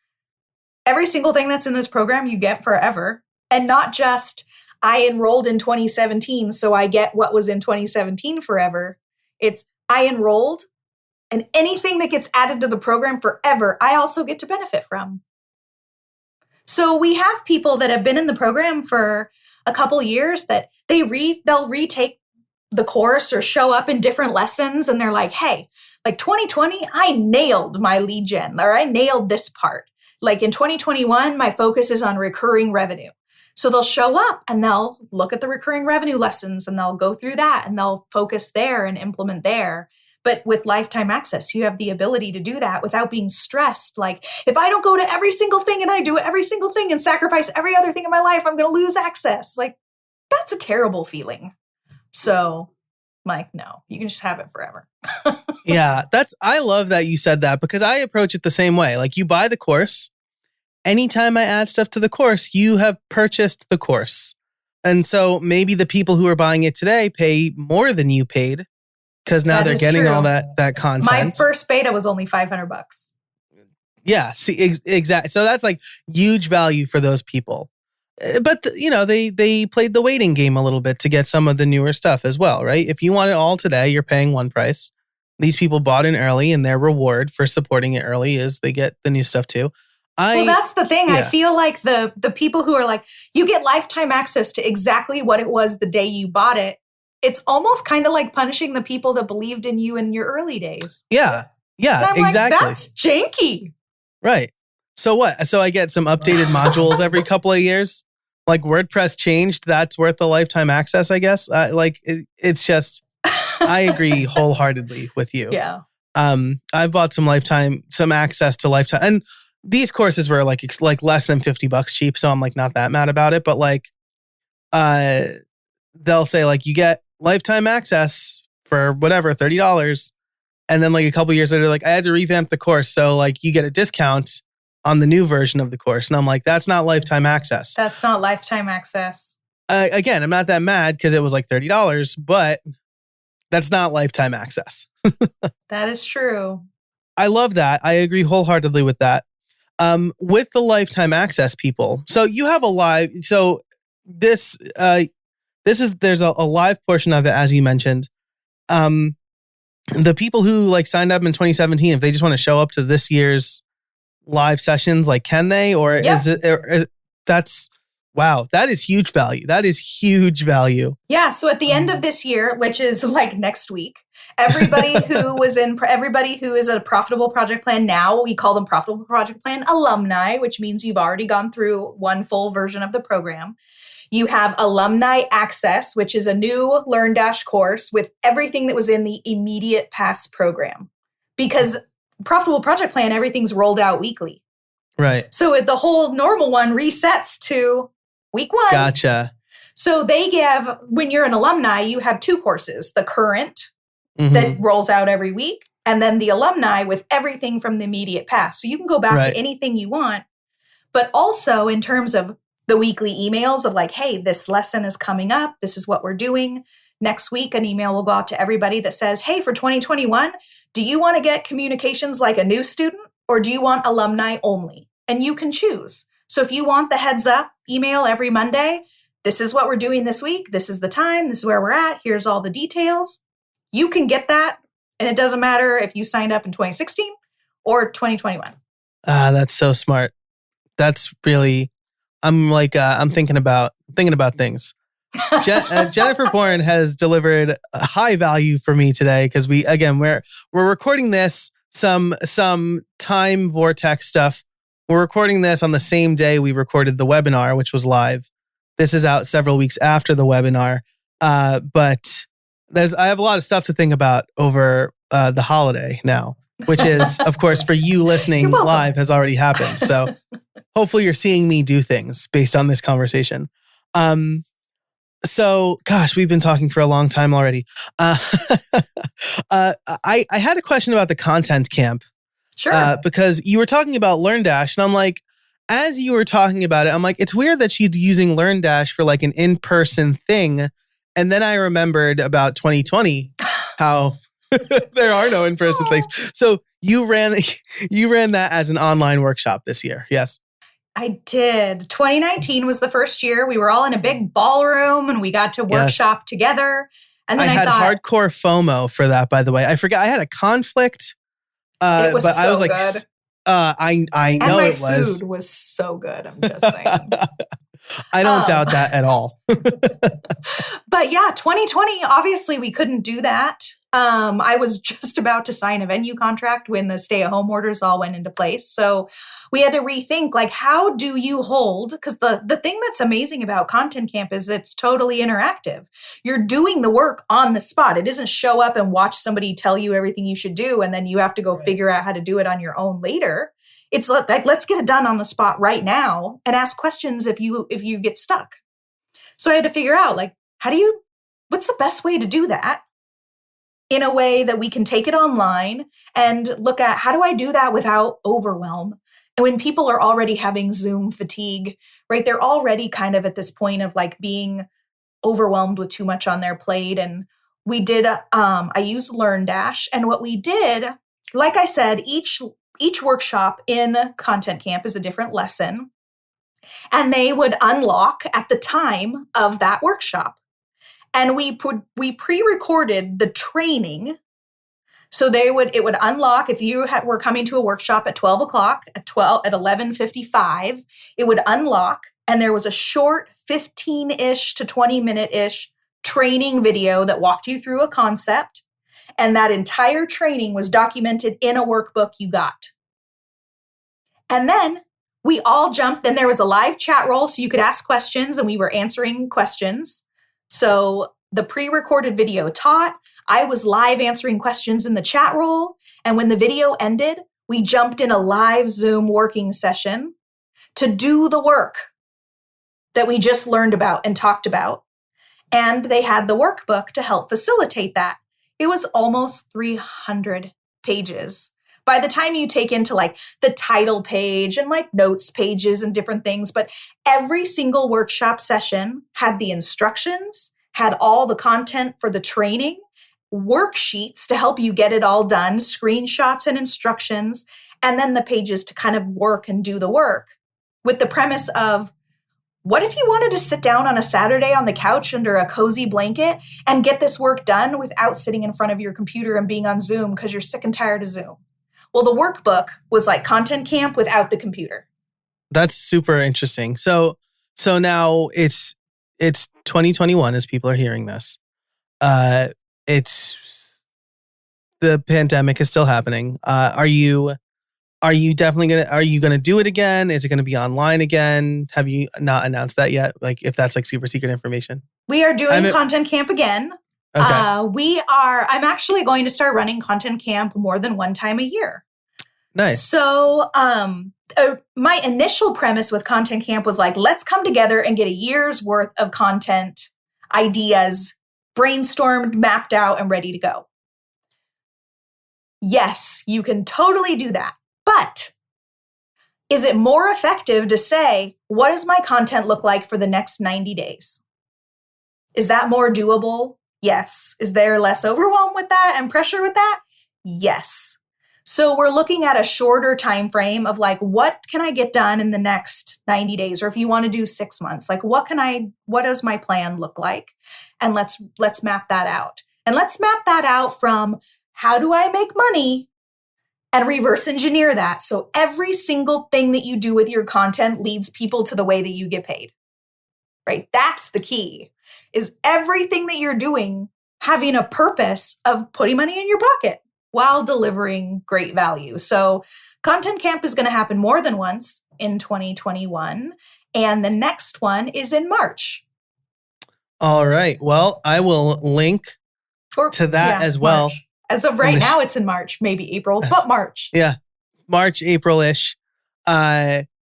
B: every single thing that's in this program you get forever, and not just I enrolled in 2017, so I get what was in 2017 forever. It's I enrolled, and anything that gets added to the program forever, I also get to benefit from. So we have people that have been in the program for a couple years that they'll retake the course or show up in different lessons, and they're like, hey, like 2020, I nailed my lead gen, or I nailed this part. Like in 2021, my focus is on recurring revenue. So they'll show up and they'll look at the recurring revenue lessons and they'll go through that and they'll focus there and implement there. But with lifetime access, you have the ability to do that without being stressed. Like, if I don't go to every single thing and I do every single thing and sacrifice every other thing in my life, I'm going to lose access. Like, that's a terrible feeling. So, Mike, no, you can just have it forever.
A: Yeah, I love that you said that, because I approach it the same way. Like, you buy the course anytime I add stuff to the course, you have purchased the course. And so maybe the people who are buying it today pay more than you paid because now
B: That
A: they're
B: is
A: getting
B: true.
A: all that
B: My
A: content.
B: first beta was only $500.
A: Yeah, see, exactly. So that's like huge value for those people. But they played the waiting game a little bit to get some of the newer stuff as well, right? If you want it all today, you're paying one price. These people bought in early, and their reward for supporting it early is they get the new stuff too.
B: Well, that's the thing. I
A: Yeah.
B: feel like the people who are like, you get lifetime access to exactly what it was the day you bought it. It's almost kind of like punishing the people that believed in you in your early days.
A: Yeah,
B: And I'm
A: exactly.
B: like, that's janky.
A: Right. So what? So I get some updated modules every couple of years. Like WordPress changed. That's worth the lifetime access, I guess. It's just, I agree wholeheartedly with you.
B: Yeah.
A: I've bought some access to lifetime, and these courses were like less than $50 cheap. So I'm like not that mad about it. But like, they'll say like you get lifetime access for whatever, $30. And then like a couple years later, like I had to revamp the course. So like you get a discount on the new version of the course. And I'm like, that's not lifetime access.
B: That's not lifetime access.
A: Again, I'm not that mad because it was like $30, but that's not lifetime access.
B: That is true.
A: I love that. I agree wholeheartedly with that. With the lifetime access people. So you have a live, so there's a live portion of it, as you mentioned. The people who like signed up in 2017, if they just want to show up to this year's live sessions, like can they, or
B: Yep.
A: wow, that is huge value. That is huge value.
B: Yeah. So at the end of this year, which is like next week, everybody who is a profitable project plan now, we call them profitable project plan alumni, which means you've already gone through one full version of the program. You have alumni access, which is a new LearnDash course with everything that was in the immediate pass program. Because profitable project plan, everything's rolled out weekly.
A: Right.
B: So the whole normal one resets to week 1.
A: Gotcha.
B: So when you're an alumni, you have 2 courses, the current that rolls out every week, and then the alumni with everything from the immediate past. So you can go back to anything you want, but also in terms of the weekly emails of like, hey, this lesson is coming up. This is what we're doing. Next week, an email will go out to everybody that says, hey, for 2021, do you want to get communications like a new student or do you want alumni only? And you can choose. So if you want the heads up email every Monday, this is what we're doing this week. This is the time. This is where we're at. Here's all the details. You can get that. And it doesn't matter if you signed up in 2016 or 2021.
A: That's so smart. That's really, I'm thinking about things. Jennifer Bourn has delivered a high value for me today because we're recording this some time vortex stuff. We're recording this on the same day we recorded the webinar, which was live. This is out several weeks after the webinar, but I have a lot of stuff to think about over the holiday now, which is, of course, for you listening live has already happened. So hopefully you're seeing me do things based on this conversation. So, gosh, we've been talking for a long time already. I had a question about the content camp.
B: Sure.
A: Because you were talking about LearnDash, and I'm like, as you were talking about it, I'm like, it's weird that she's using LearnDash for like an in-person thing. And then I remembered about 2020, how there are no in-person things. So you ran that as an online workshop this year. Yes.
B: I did. 2019 was the first year. We were all in a big ballroom and we got to workshop together. And then I thought,
A: hardcore FOMO for that, by the way. I forgot I had a conflict.
B: It was
A: but
B: so
A: I was like,
B: good.
A: I know
B: and
A: it was.
B: my food was so good. I'm just saying.
A: I don't doubt that at all.
B: But yeah, 2020, obviously we couldn't do that. I was just about to sign a venue contract when the stay-at-home orders all went into place. So we had to rethink, like, how do you hold? Because the thing that's amazing about Content Camp is it's totally interactive. You're doing the work on the spot. It isn't show up and watch somebody tell you everything you should do, and then you have to go figure out how to do it on your own later. It's like, let's get it done on the spot right now and ask questions if you get stuck. So I had to figure out, like, what's the best way to do that in a way that we can take it online and look at how do I do that without overwhelm when people are already having Zoom fatigue, right? They're already kind of at this point of like being overwhelmed with too much on their plate. And we did, I used LearnDash. And what we did, like I said, each workshop in Content Camp is a different lesson. And they would unlock at the time of that workshop. And we pre-recorded the training. So it would unlock if you were coming to a workshop at 12 o'clock, at 11:55, it would unlock, and there was a short 15-ish to 20-minute-ish training video that walked you through a concept. And that entire training was documented in a workbook you got. And then we all jumped, then there was a live chat roll so you could ask questions and we were answering questions. So the pre-recorded video taught, I was live answering questions in the chat roll. And when the video ended, we jumped in a live Zoom working session to do the work that we just learned about and talked about. And they had the workbook to help facilitate that. It was almost 300 pages. By the time you take into like the title page and like notes pages and different things, but every single workshop session had the instructions, had all the content for the training, worksheets to help you get it all done, screenshots and instructions, and then the pages to kind of work and do the work with the premise of, what if you wanted to sit down on a Saturday on the couch under a cozy blanket and get this work done without sitting in front of your computer and being on Zoom because you're sick and tired of Zoom? Well, the workbook was like Content Camp without the computer.
A: That's super interesting. So now it's 2021 as people are hearing this. It's the pandemic is still happening. Are you definitely gonna do it again? Is it gonna be online again? Have you not announced that yet? Like if that's like super secret information.
B: We are doing Content Camp again.
A: Okay.
B: I'm actually going to start running Content Camp more than one time a year.
A: Nice.
B: So, my initial premise with Content Camp was like, let's come together and get a year's worth of content ideas brainstormed, mapped out, and ready to go. Yes, you can totally do that. But is it more effective to say, what does my content look like for the next 90 days? Is that more doable? Yes. Is there less overwhelm with that and pressure with that? Yes. So we're looking at a shorter time frame of like, what can I get done in the next 90 days? Or if you want to do 6 months, like what does my plan look like? And let's map that out. And let's map that out from how do I make money and reverse engineer that. So every single thing that you do with your content leads people to the way that you get paid, right? That's the key. Is everything that you're doing having a purpose of putting money in your pocket while delivering great value. So Content Camp is going to happen more than once in 2021. And the next one is in March.
A: All right. Well, I will link to that as well.
B: March. As of right now, it's in March, maybe April, but March.
A: Yeah. March, April-ish.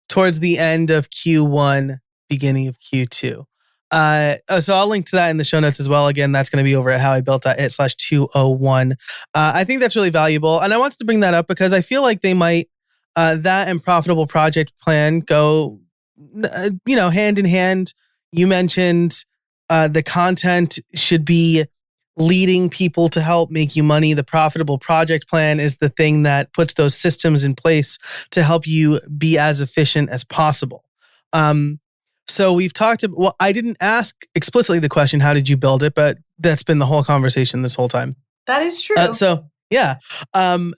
A: Towards the end of Q1, beginning of Q2. So I'll link to that in the show notes as well. Again, that's going to be over at howibuilt.it/201. I think that's really valuable. And I wanted to bring that up because I feel like they might, that and profitable project plan go, hand in hand. You mentioned the content should be leading people to help make you money. The profitable project plan is the thing that puts those systems in place to help you be as efficient as possible. So we've talked about, well, I didn't ask explicitly the question, how did you build it? But that's been the whole conversation this whole time.
B: That is true.
A: Yeah.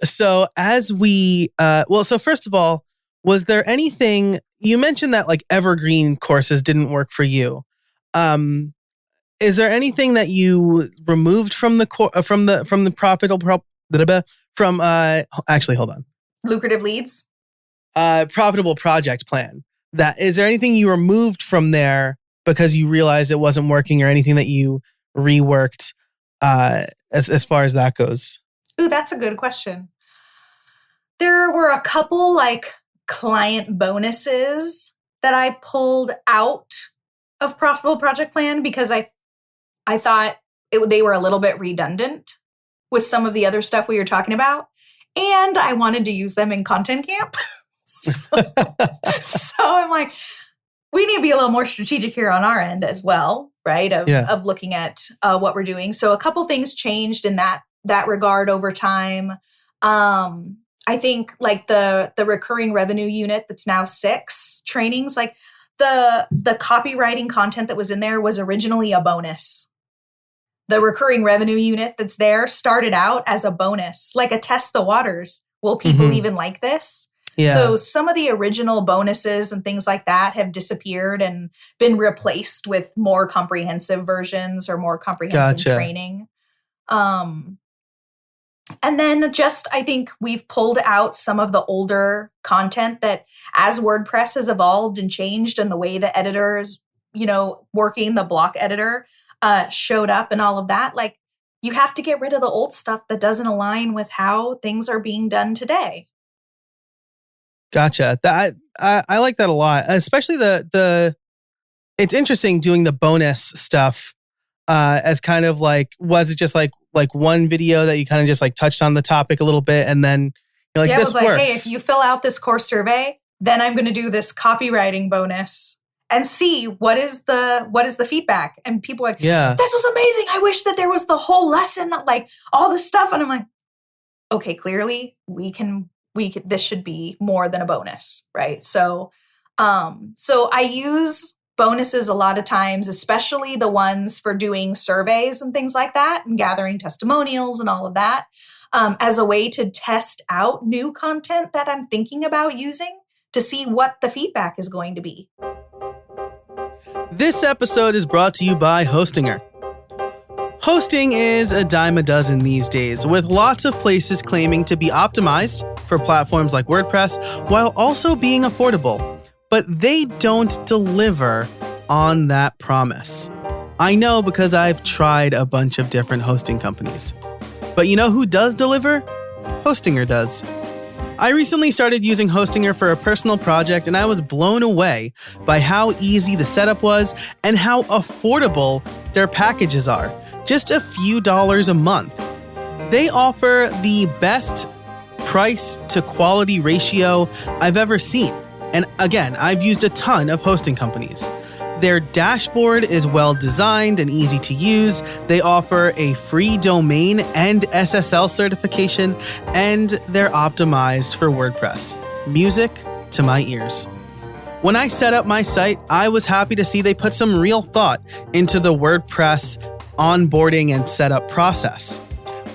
A: So as we, so first of all, was there anything, you mentioned that like evergreen courses didn't work for you. Is there anything that you removed from the profitable, actually, hold on.
B: Lucrative leads?
A: Profitable project plan. Is there anything you removed from there because you realized it wasn't working, or anything that you reworked as far as that goes?
B: Ooh, that's a good question. There were a couple like client bonuses that I pulled out of Profitable Project Plan because I thought they were a little bit redundant with some of the other stuff we were talking about. And I wanted to use them in Content Camp. So I'm like, we need to be a little more strategic here on our end as well, right? Of looking at what we're doing. So a couple things changed in that regard over time. I think like the recurring revenue unit that's now 6 trainings, like the copywriting content that was in there was originally a bonus. The recurring revenue unit that's there started out as a bonus, like a test the waters. Will people even like this?
A: Yeah.
B: So some of the original bonuses and things like that have disappeared and been replaced with more comprehensive versions or more comprehensive training. And then just, I think we've pulled out some of the older content that as WordPress has evolved and changed and the way the editor is, working, the block editor showed up and all of that, like you have to get rid of the old stuff that doesn't align with how things are being done today.
A: Gotcha. That I like that a lot, especially the it's interesting doing the bonus stuff as kind of like, was it just like one video that you kind of just like touched on the topic a little bit and then you're like, this
B: it was
A: works.
B: Hey, if you fill out this course survey, then I'm going to do this copywriting bonus and see what is the feedback. And people are like, this was amazing. I wish that there was the whole lesson, like all this stuff. And I'm like, okay, clearly we can, this should be more than a bonus, right? So I use bonuses a lot of times, especially the ones for doing surveys and things like that and gathering testimonials and all of that, as a way to test out new content that I'm thinking about using to see what the feedback is going to be.
A: This episode is brought to you by Hostinger. Hosting is a dime a dozen these days, with lots of places claiming to be optimized for platforms like WordPress while also being affordable. But they don't deliver on that promise. I know because I've tried a bunch of different hosting companies. But you know who does deliver? Hostinger does. I recently started using Hostinger for a personal project and I was blown away by how easy the setup was and how affordable their packages are. Just a few dollars a month. They offer the best price to quality ratio I've ever seen. And again, I've used a ton of hosting companies. Their dashboard is well designed and easy to use. They offer a free domain and SSL certification, and they're optimized for WordPress. Music to my ears. When I set up my site, I was happy to see they put some real thought into the WordPress onboarding and setup process.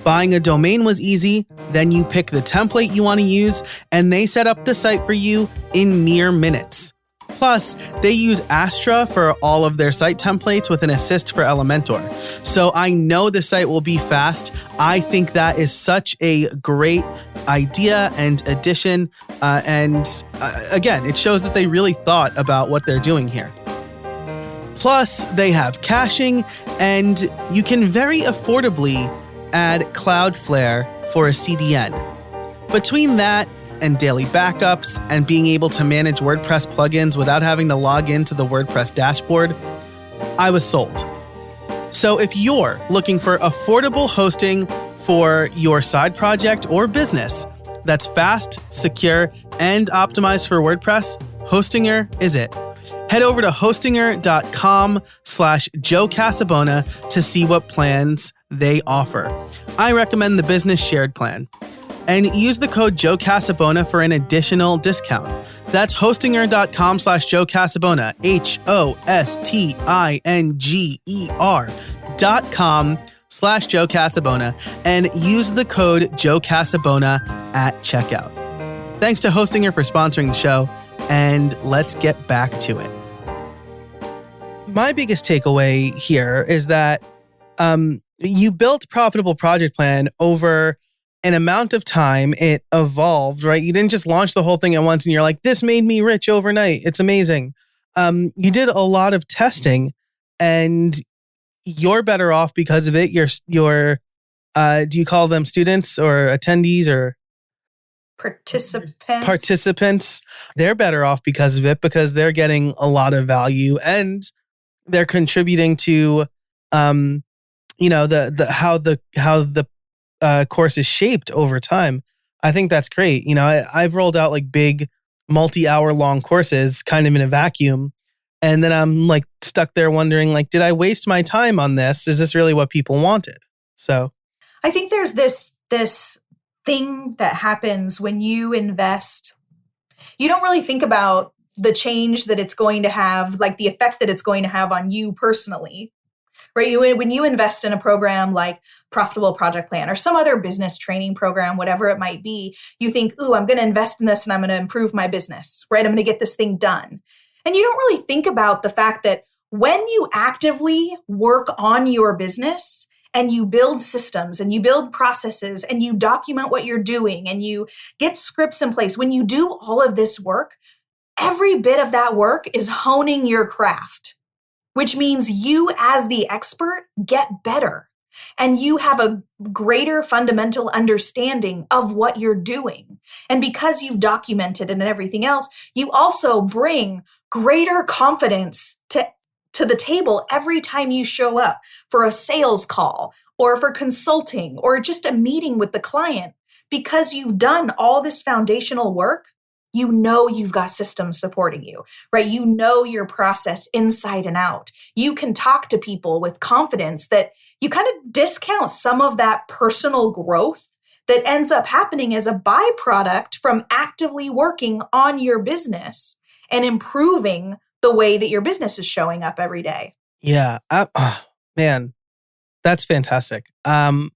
A: Buying a domain was easy, then you pick the template you want to use, and they set up the site for you in mere minutes. Plus, they use Astra for all of their site templates with an assist for Elementor. So I know the site will be fast. I think that is such a great idea and addition. Again, it shows that they really thought about what they're doing here. Plus, they have caching, and you can very affordably add Cloudflare for a CDN. Between that and daily backups and being able to manage WordPress plugins without having to log into the WordPress dashboard, I was sold. So if you're looking for affordable hosting for your side project or business that's fast, secure, and optimized for WordPress, Hostinger is it. Head over to hostinger.com/Joe Casabona to see what plans they offer. I recommend the business shared plan. And use the code Joe Casabona for an additional discount. That's hostinger.com/Joe Casabona, HOSTINGER.com/Joe Casabona, and use the code Joe Casabona at checkout. Thanks to Hostinger for sponsoring the show, and let's get back to it. My biggest takeaway here is that you built Profitable Project Plan over an amount of time. It evolved, right? You didn't just launch the whole thing at once and you're like, this made me rich overnight. It's amazing. You did a lot of testing and you're better off because of it. Your do you call them students or attendees or participants? They're better off because of it, because they're getting a lot of value and they're contributing to, how the course is shaped over time. I think that's great. I've rolled out like big multi-hour long courses kind of in a vacuum. And then I'm like stuck there wondering, like, did I waste my time on this? Is this really what people wanted? So
B: I think there's this thing that happens when you invest. You don't really think about the change that it's going to have, like the effect that it's going to have on you personally. Right? When you invest in a program like Profitable Project Plan or some other business training program, whatever it might be, you think, ooh, I'm going to invest in this and I'm going to improve my business, right? I'm going to get this thing done. And you don't really think about the fact that when you actively work on your business and you build systems and you build processes and you document what you're doing and you get scripts in place, when you do all of this work, every bit of that work is honing your craft, which means you as the expert get better and you have a greater fundamental understanding of what you're doing. And because you've documented it and everything else, you also bring greater confidence to the table every time you show up for a sales call or for consulting or just a meeting with the client. Because you've done all this foundational work, you know you've got systems supporting you, right? You know your process inside and out. You can talk to people with confidence that you kind of discount some of that personal growth that ends up happening as a byproduct from actively working on your business and improving the way that your business is showing up every day.
A: yeah, man, that's fantastic. And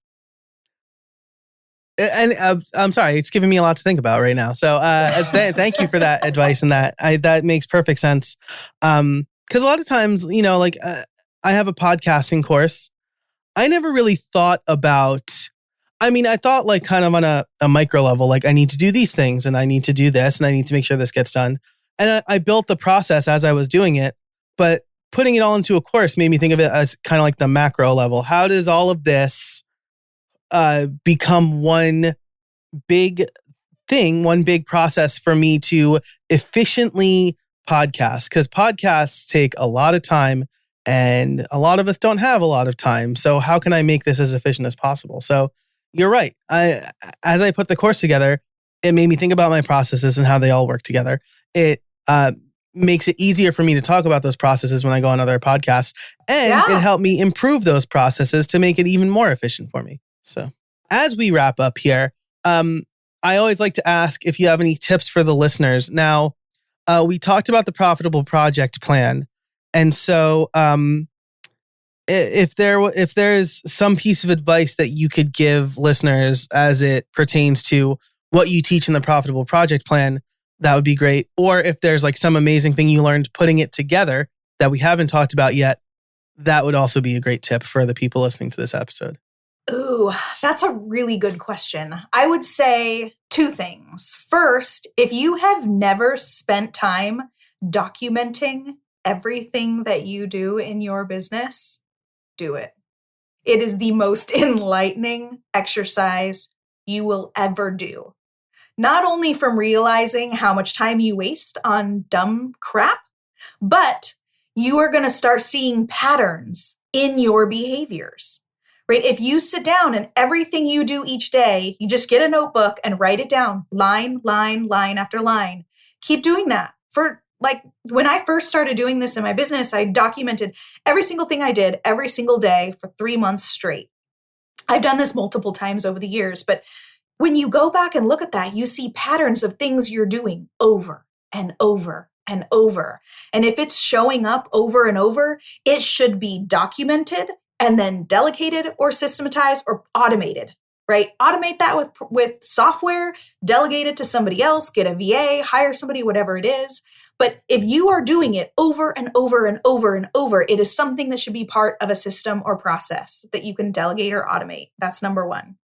A: I'm sorry, it's giving me a lot to think about right now. So thank you for that advice and that makes perfect sense. Because a lot of times, I have a podcasting course. I never really thought about. I mean, I thought like kind of on a micro level, like I need to do these things and I need to do this and I need to make sure this gets done. And I built the process as I was doing it, but putting it all into a course made me think of it as kind of like the macro level. How does all of this become one big thing, one big process for me to efficiently podcast? Because podcasts take a lot of time and a lot of us don't have a lot of time. So how can I make this as efficient as possible? So you're right. As I put the course together, it made me think about my processes and how they all work together. It makes it easier for me to talk about those processes when I go on other podcasts. And it helped me improve those processes to make it even more efficient for me. So as we wrap up here, I always like to ask if you have any tips for the listeners. Now, we talked about the Profitable Project Plan. And so if there's some piece of advice that you could give listeners as it pertains to what you teach in the Profitable Project Plan, that would be great. Or if there's like some amazing thing you learned putting it together that we haven't talked about yet, that would also be a great tip for the people listening to this episode.
B: Ooh, that's a really good question. I would say two things. First, if you have never spent time documenting everything that you do in your business, do it. It is the most enlightening exercise you will ever do. Not only from realizing how much time you waste on dumb crap, but you are going to start seeing patterns in your behaviors, right? If you sit down and everything you do each day, you just get a notebook and write it down, line after line. Keep doing that. For like when I first started doing this in my business, I documented every single thing I did every single day for 3 months straight. I've done this multiple times over the years, but when you go back and look at that, you see patterns of things you're doing over and over and over. And if it's showing up over and over, it should be documented and then delegated or systematized or automated, right? Automate that with software, delegate it to somebody else, get a VA, hire somebody, whatever it is. But if you are doing it over and over and over and over, it is something that should be part of a system or process that you can delegate or automate. That's number one.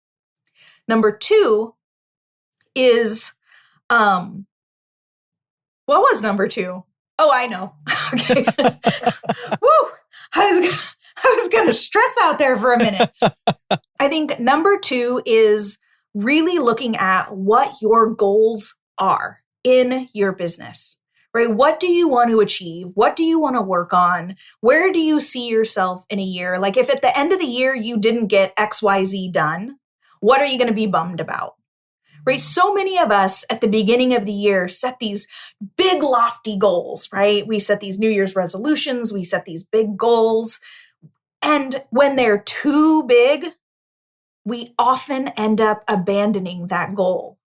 B: Number two is, what was number two? Oh, I know. Okay. Woo! I was going to stress out there for a minute. I think number two is really looking at what your goals are in your business, right? What do you want to achieve? What do you want to work on? Where do you see yourself in a year? Like if at the end of the year you didn't get XYZ done, what are you going to be bummed about? right? So many of us at the beginning of the year set these big, lofty goals, right? We set these New Year's resolutions, we set these big goals. And when they're too big, we often end up abandoning that goal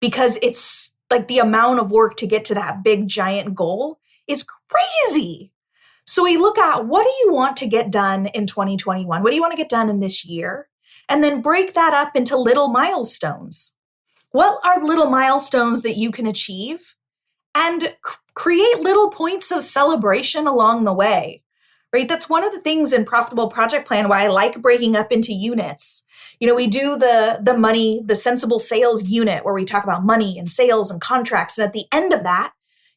B: because it's like the amount of work to get to that big, giant goal is crazy. So we look at, what do you want to get done in 2021? What do you want to get done in this year? And then break that up into little milestones. What are little milestones that you can achieve? And create little points of celebration along the way, right? That's one of the things in Profitable Project Plan why I like breaking up into units. We do the money, the sensible sales unit where we talk about money and sales and contracts. And at the end of that,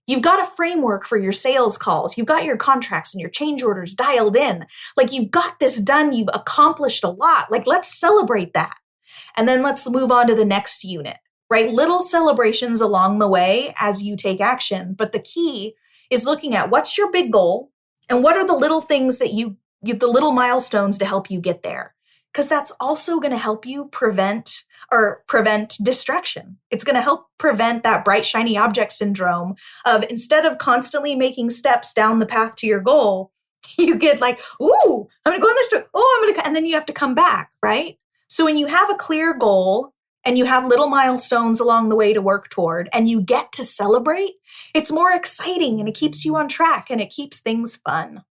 B: you've got a framework for your sales calls. You've got your contracts and your change orders dialed in. Like, you've got this done. You've accomplished a lot. Like, let's celebrate that. And then let's move on to the next unit, right? Little celebrations along the way as you take action. But the key is looking at what's your big goal and what are the little things that the little milestones to help you get there. Because that's also going to help you prevent distraction. It's going to help prevent that bright, shiny object syndrome of, instead of constantly making steps down the path to your goal, you get like, ooh, I'm going to go in this direction. Oh, and then you have to come back, right? So when you have a clear goal and you have little milestones along the way to work toward and you get to celebrate, it's more exciting and it keeps you on track and it keeps things fun.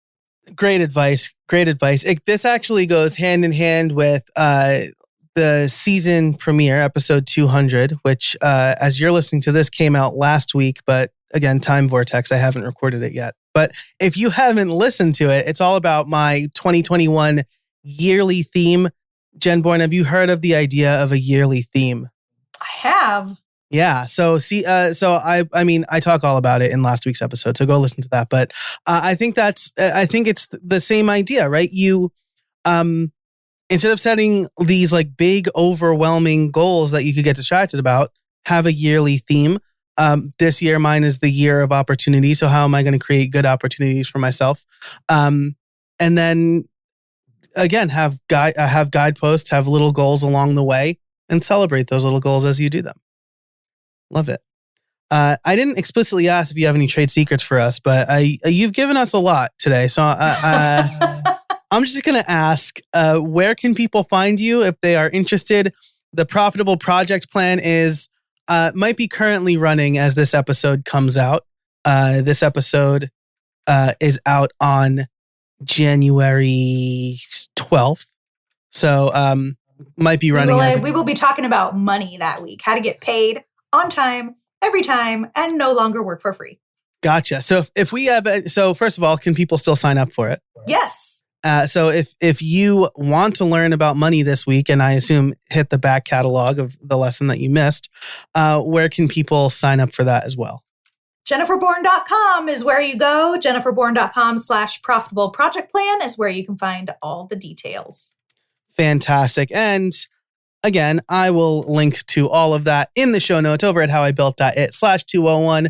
A: Great advice. Great advice. This actually goes hand in hand with the season premiere, episode 200, which, as you're listening to this, came out last week. But again, time vortex, I haven't recorded it yet. But if you haven't listened to it, it's all about my 2021 yearly theme. Jen Bourn, have you heard of the idea of a yearly theme?
B: I have.
A: Yeah. So I talk all about it in last week's episode. So go listen to that. But I think it's the same idea, right? You, instead of setting these like big, overwhelming goals that you could get distracted about, have a yearly theme. This year, mine is the year of opportunity. So how am I going to create good opportunities for myself? And then again, have guideposts, have little goals along the way, and celebrate those little goals as you do them. Love it. I didn't explicitly ask if you have any trade secrets for us, but you've given us a lot today. So I'm just going to ask, where can people find you if they are interested? The Profitable Project Plan might be currently running as this episode comes out. This episode is out on January 12th. So might be running.
B: We will be talking about money that week, how to get paid on time, every time, and no longer work for free.
A: Gotcha. So first of all, can people still sign up for it?
B: Yes.
A: So if you want to learn about money this week, and I assume hit the back catalog of the lesson that you missed, where can people sign up for that as well?
B: JenniferBourn.com is where you go. JenniferBourn.com/profitable project plan is where you can find all the details.
A: Fantastic. And again, I will link to all of that in the show notes over at howibuilt.it/201.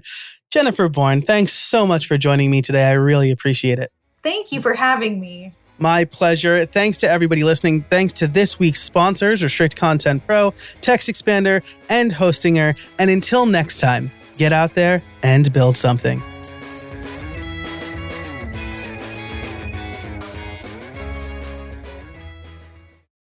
A: Jennifer Bourn, thanks so much for joining me today. I really appreciate it.
B: Thank you for having me.
A: My pleasure. Thanks to everybody listening. Thanks to this week's sponsors, Restrict Content Pro, Text Expander, and Hostinger. And until next time, get out there and build something.